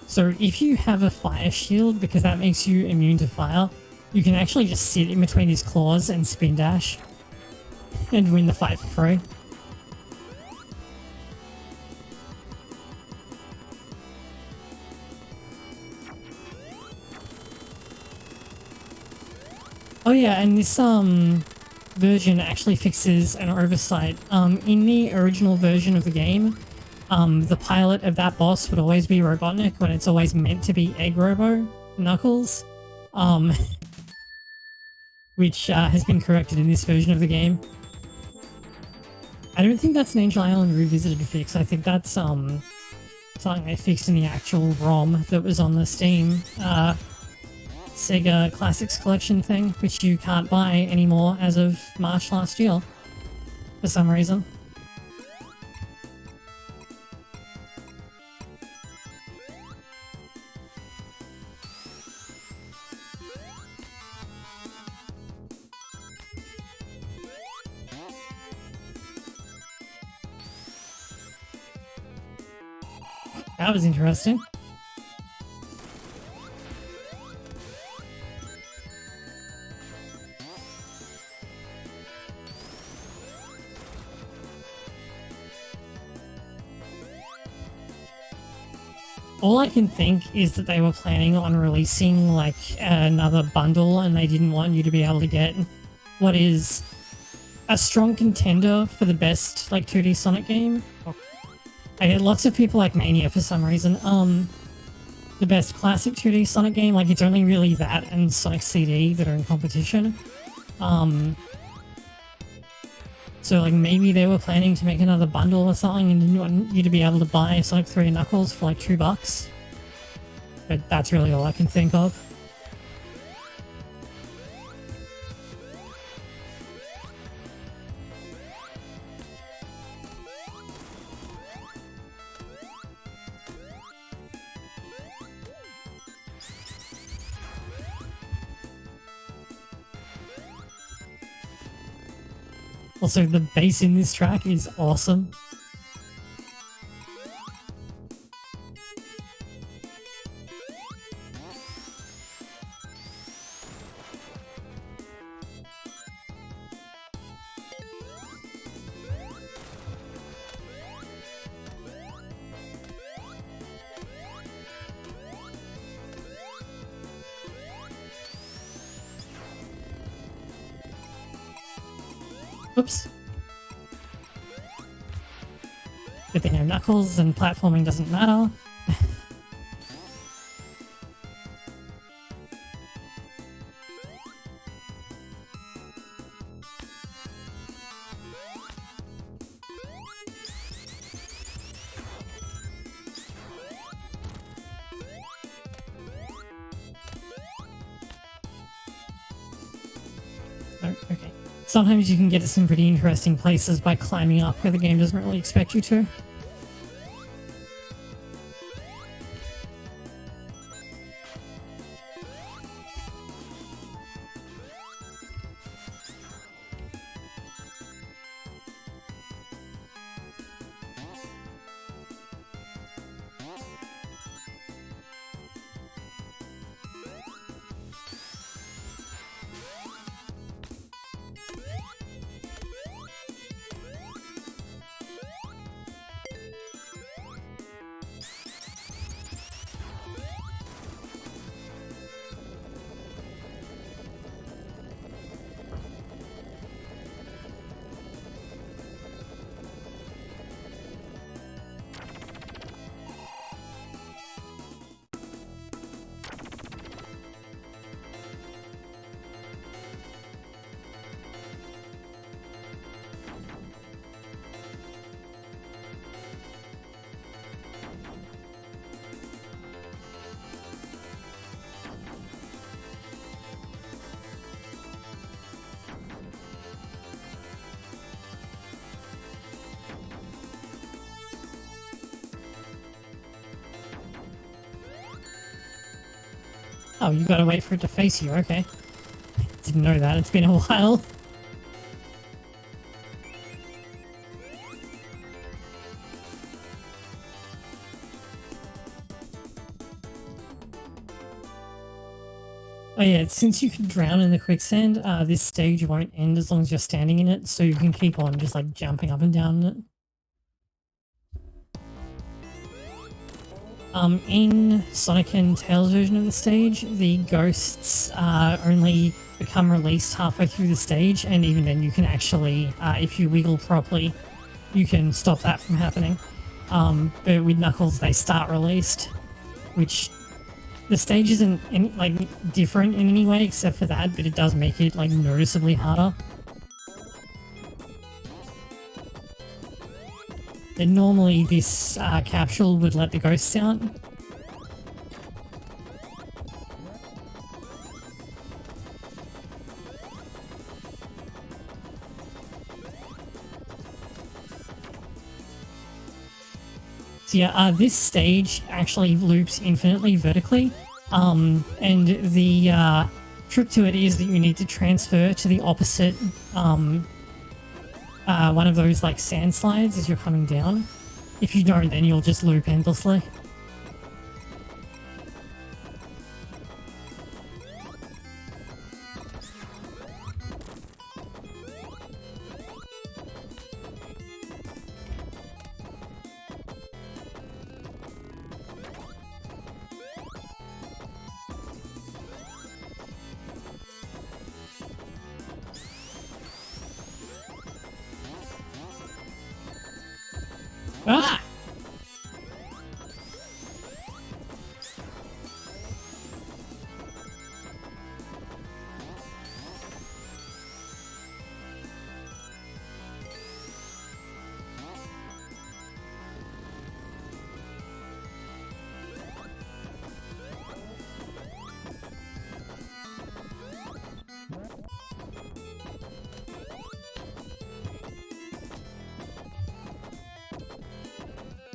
So if you have a fire shield, because that makes you immune to fire, you can actually just sit in between his claws and spin dash and win the fight for free. Oh yeah, and this version actually fixes an oversight. In the original version of the game, the pilot of that boss would always be Robotnik when it's always meant to be Egg Robo Knuckles, which has been corrected in this version of the game. I don't think that's an Angel Island Revisited fix. I think that's something they fixed in the actual ROM that was on the Steam Sega Classics Collection thing, which you can't buy anymore as of March last year for some reason. That was interesting. All I can think is that they were planning on releasing like another bundle and they didn't want you to be able to get what is a strong contender for the best like 2D Sonic game. I get lots of people like Mania for some reason. The best classic 2D Sonic game, like it's only really that and Sonic CD that are in competition. So like maybe they were planning to make another bundle or something and didn't want you to be able to buy Sonic 3 and Knuckles for like $2. But that's really all I can think of. Also, the bass in this track is awesome. Oops. Good thing I have Knuckles and platforming doesn't matter. Oh, okay. Sometimes you can get to some pretty interesting places by climbing up where the game doesn't really expect you to. Oh, you gotta wait for it to face you, okay. Didn't know that, it's been a while. Oh yeah, since you can drown in the quicksand, this stage won't end as long as you're standing in it, so you can keep on just like jumping up and down in it. In Sonic and Tails version of the stage, the ghosts only become released halfway through the stage, and even then you can actually, if you wiggle properly, you can stop that from happening. But with Knuckles, they start released, which the stage isn't like different in any way except for that, but it does make it like noticeably harder. Then normally this capsule would let the ghosts out. So yeah, this stage actually loops infinitely vertically, and the trick to it is that you need to transfer to the opposite one of those like sand slides as you're coming down. If you don't, then you'll just loop endlessly. Ah!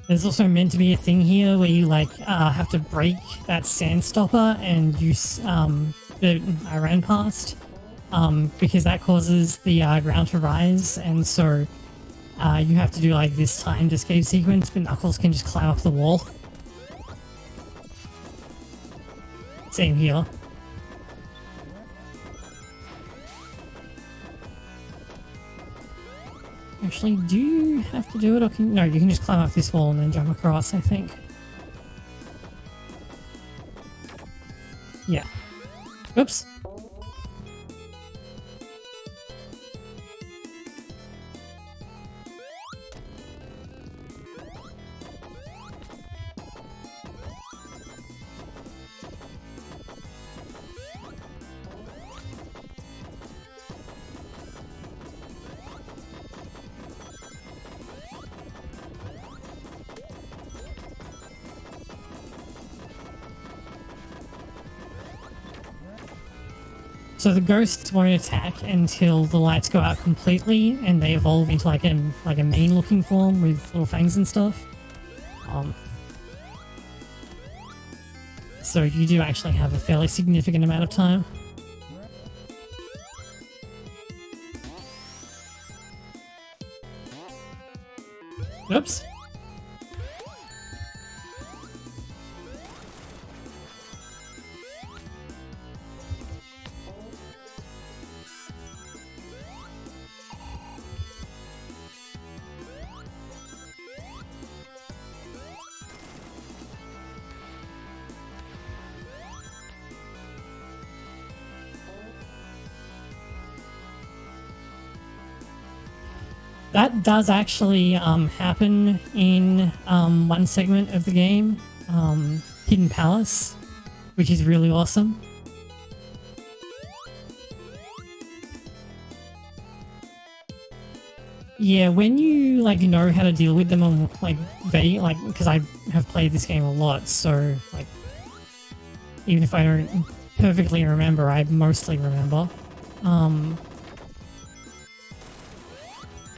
There's also meant to be a thing here where you like have to break that sand stopper and use that I ran past because that causes the ground to rise, and so you have to do like this timed escape sequence, but Knuckles can just climb up the wall. Same here. Actually, do you have to do it, or can no? You can just climb up this wall and then jump across, I think. Yeah. Oops. So the ghosts won't attack until the lights go out completely and they evolve into like a main looking form with little fangs and stuff. So you do actually have a fairly significant amount of time. Oops. That does actually happen in one segment of the game, Hidden Palace, which is really awesome. Yeah, when you like know how to deal with them on like because I have played this game a lot, so like even if I don't perfectly remember, I mostly remember.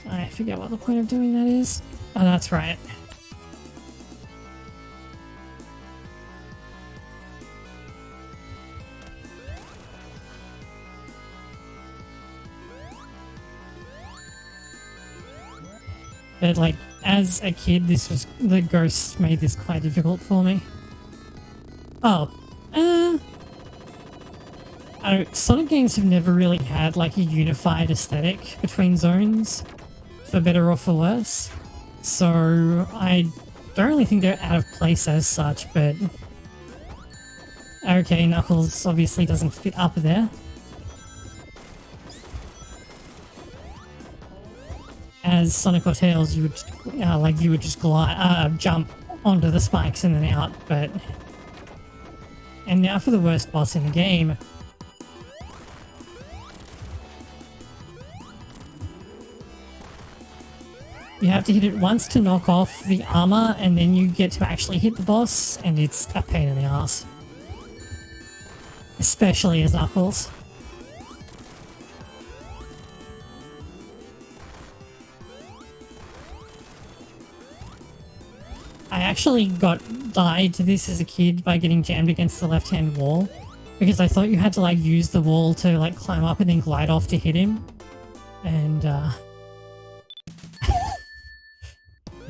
I forget what the point of doing that is. Oh, that's right. But like, as a kid, the ghosts made this quite difficult for me. Oh, Sonic games have never really had like a unified aesthetic between zones, for better or for worse. So I don't really think they're out of place as such, but okay, Knuckles obviously doesn't fit up there. As Sonic or Tails, you would just glide, jump onto the spikes and then out. But and now for the worst boss in the game. You have to hit it once to knock off the armor, and then you get to actually hit the boss, and it's a pain in the ass. Especially as Knuckles. I actually died to this as a kid by getting jammed against the left-hand wall, because I thought you had to like use the wall to like climb up and then glide off to hit him. And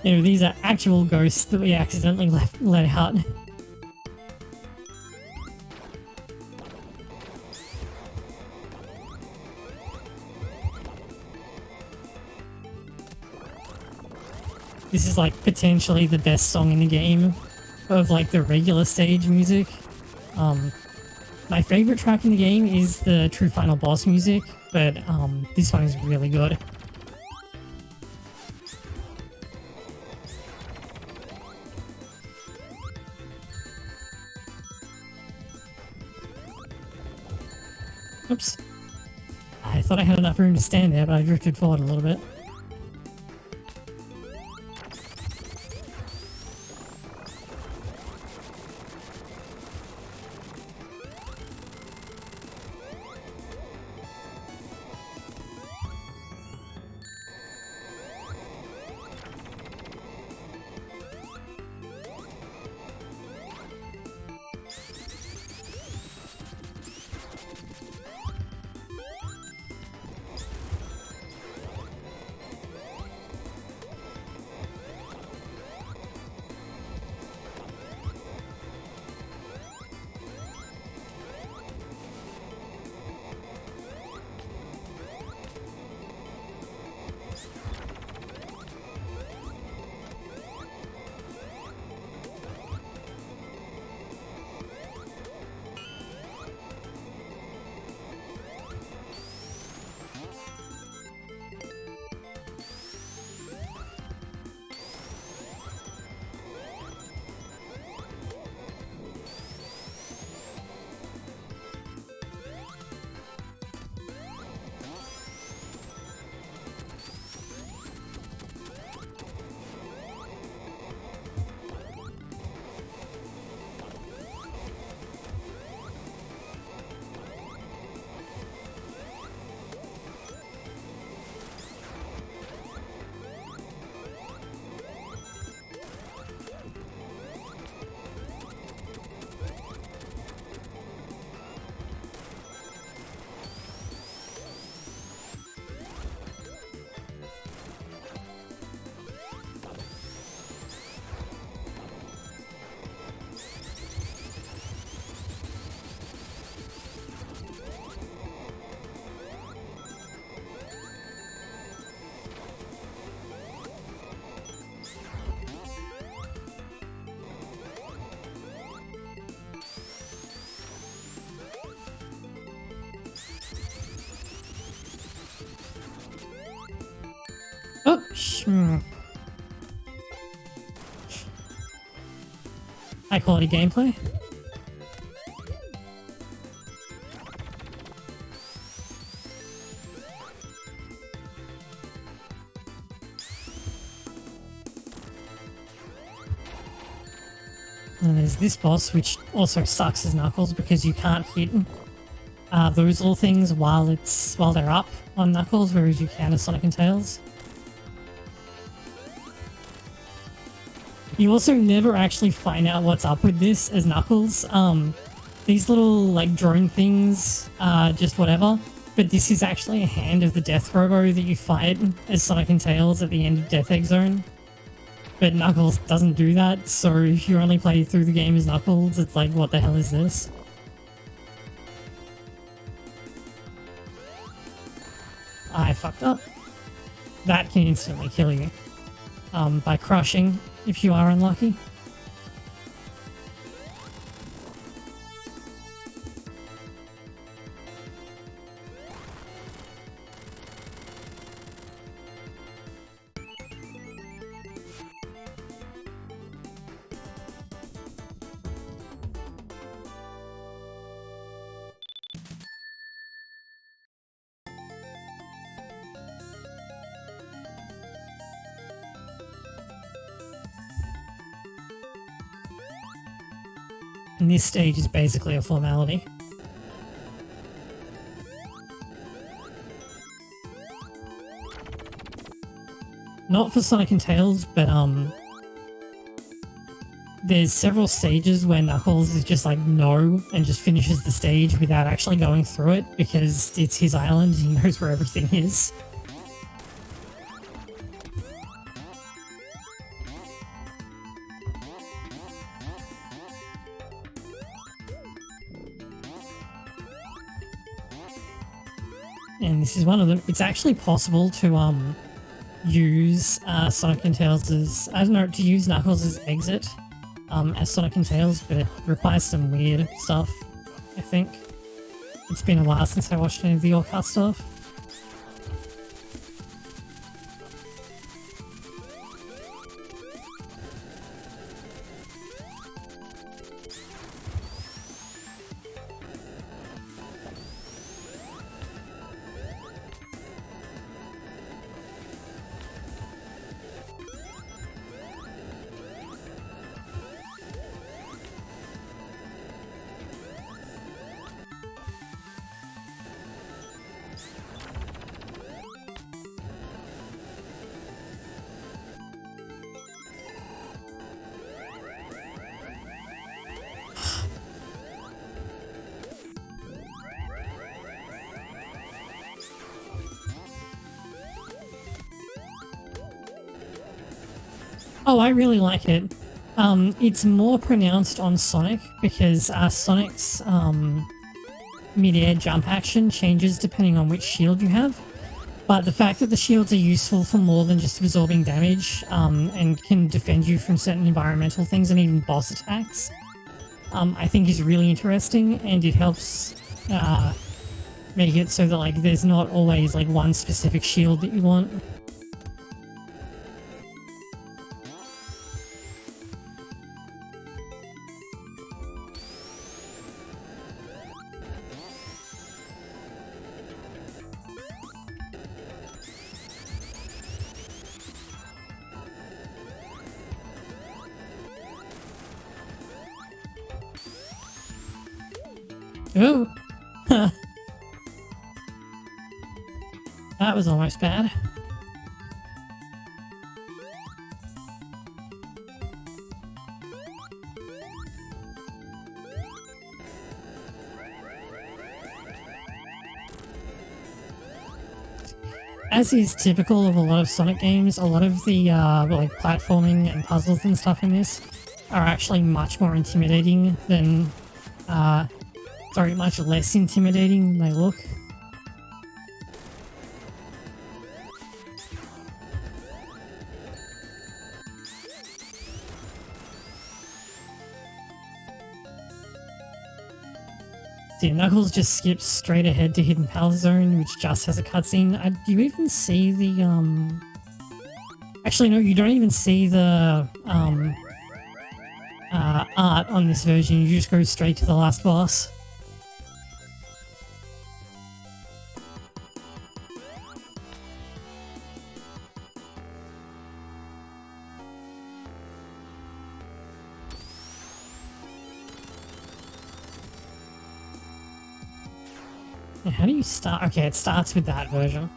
you know, these are actual ghosts that we accidentally let out. This is like potentially the best song in the game of like the regular stage music. My favorite track in the game is the True Final Boss music, but this one is really good. Oops. I thought I had enough room to stand there, but I drifted forward a little bit. Oh, high quality gameplay. And there's this boss, which also sucks as Knuckles because you can't hit those little things while they're up on Knuckles, whereas you can as Sonic and Tails. You also never actually find out what's up with this as Knuckles. These little like drone things are just whatever, but this is actually a hand of the Death Robo that you fight as Sonic and Tails at the end of Death Egg Zone. But Knuckles doesn't do that, so if you only play through the game as Knuckles, it's like, what the hell is this? I fucked up. That can instantly kill you. By crushing, if you are unlucky. And this stage is basically a formality. Not for Sonic and Tails, but there's several stages where Knuckles is just like no and just finishes the stage without actually going through it because it's his island, he knows where everything is. And this is one of them. It's actually possible to use Sonic and Tails' to use Knuckles' exit as Sonic and Tails, but it requires some weird stuff, I think. It's been a while since I watched any of the Orcut stuff. Oh, I really like it. It's more pronounced on Sonic because Sonic's mid-air jump action changes depending on which shield you have. But the fact that the shields are useful for more than just absorbing damage and can defend you from certain environmental things and even boss attacks, I think is really interesting, and it helps make it so that like there's not always like one specific shield that you want. Oh, that was almost bad. As is typical of a lot of Sonic games, a lot of the like platforming and puzzles and stuff in this are actually much more intimidating than sorry, much less intimidating than they look. See, Knuckles just skips straight ahead to Hidden Power Zone, which just has a cutscene. Do you even see the, Actually, no, you don't even see the, art on this version. You just go straight to the last boss. How do you start? Okay, it starts with that version.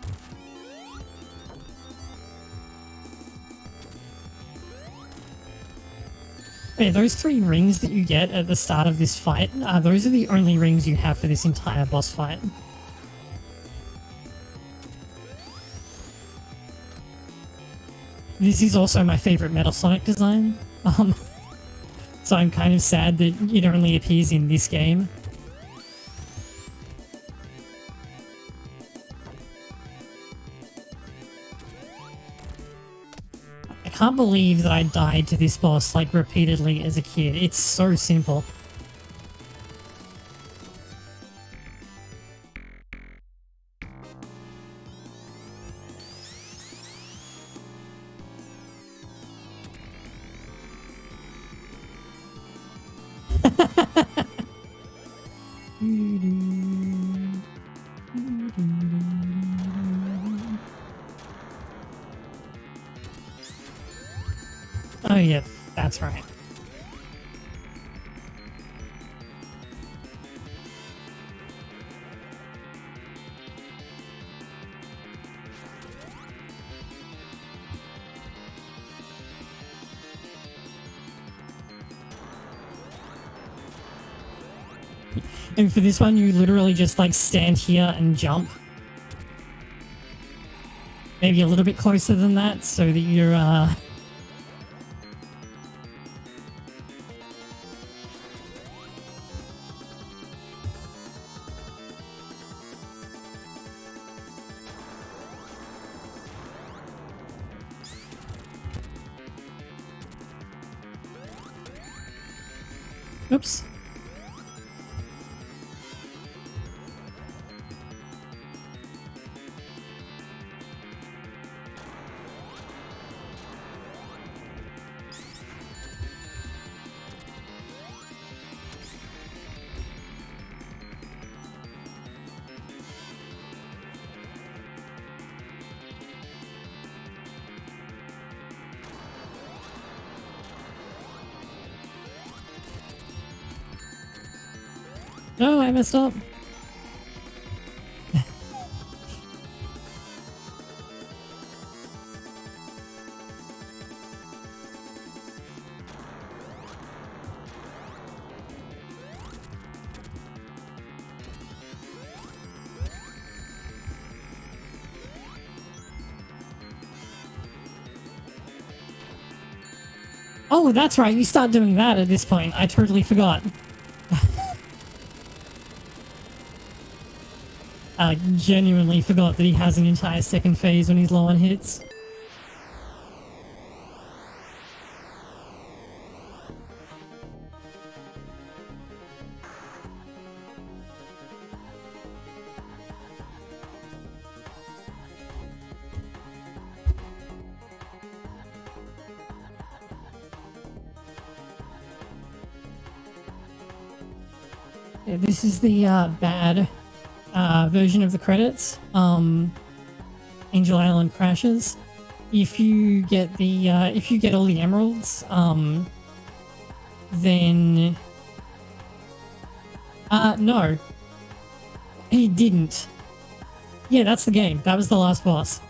Okay, those 3 rings that you get at the start of this fight, those are the only rings you have for this entire boss fight. This is also my favorite Metal Sonic design, so I'm kind of sad that it only appears in this game. I can't believe that I died to this boss like repeatedly as a kid. It's so simple. Oh yeah, that's right. And for this one, you literally just like stand here and jump. Maybe a little bit closer than that so that you're oops. No, I messed up. Oh, that's right, you start doing that at this point. I totally forgot. I genuinely forgot that he has an entire second phase when he's low on hits. Yeah, this is the bad version of the credits. Angel Island crashes. If you get the if you get all the emeralds, then no, he didn't. Yeah, that's the game. That was the last boss.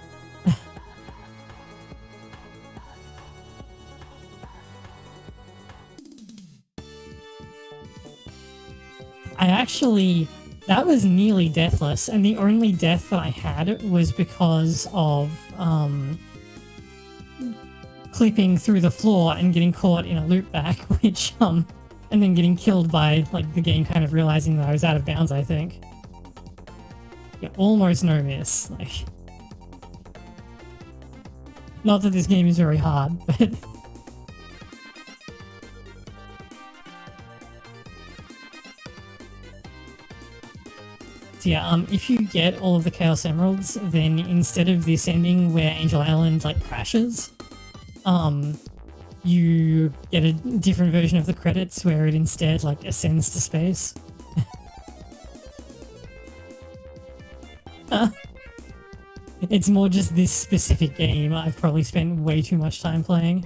That was nearly deathless, and the only death that I had was because of clipping through the floor and getting caught in a loop back, which and then getting killed by like the game kind of realizing that I was out of bounds, I think. Yeah, almost no miss. Like, not that this game is very hard, but so yeah, if you get all of the Chaos Emeralds, then instead of this ending where Angel Island like crashes, you get a different version of the credits where it instead like ascends to space. It's more just this specific game I've probably spent way too much time playing.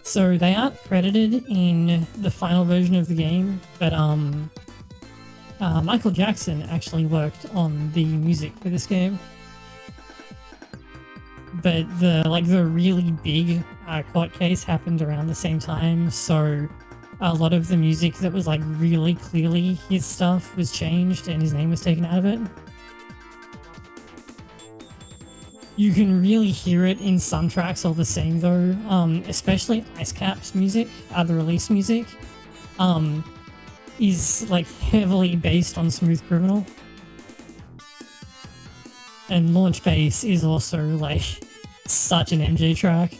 So they aren't credited in the final version of the game, but Michael Jackson actually worked on the music for this game. But the really big court case happened around the same time, so a lot of the music that was like really clearly his stuff was changed and his name was taken out of it. You can really hear it in some tracks all the same though, especially Ice Cap's music, the release music, is like heavily based on Smooth Criminal. And Launch Base is also like such an MJ track.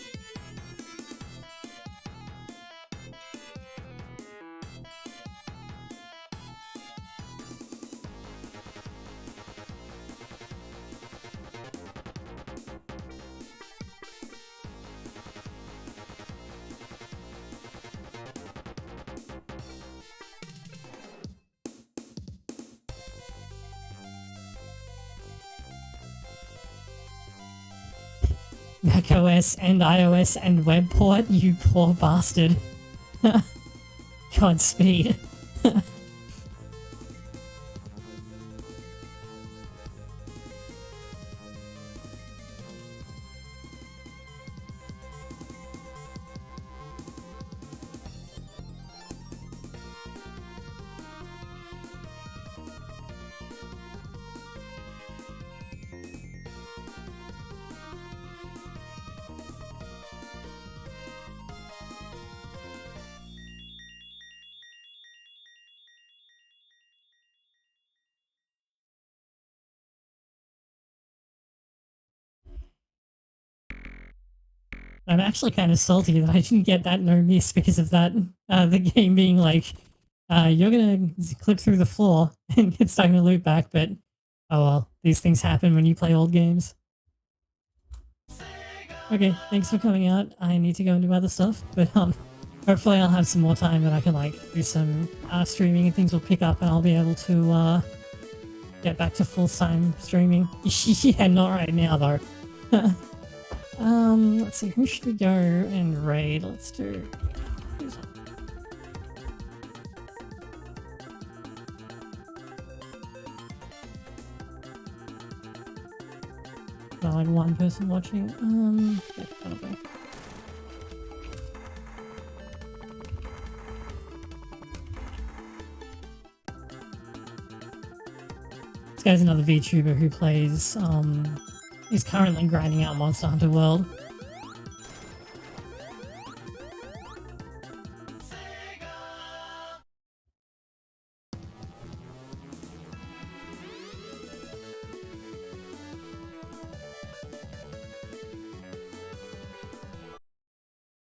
macOS and iOS and web port, you poor bastard. Godspeed. I'm actually kind of salty that I didn't get that no miss because of that. The game being like, you're gonna clip through the floor and get stuck in a loop back, but oh well, these things happen when you play old games. Okay, thanks for coming out. I need to go and do other stuff, but hopefully I'll have some more time that I can like do some streaming and things will pick up and I'll be able to get back to full-time streaming. Yeah, not right now though. Let's see, who should we go and raid? Let's do... only one person watching. Yeah, probably. This guy's another VTuber who plays, is currently grinding out Monster Hunter World.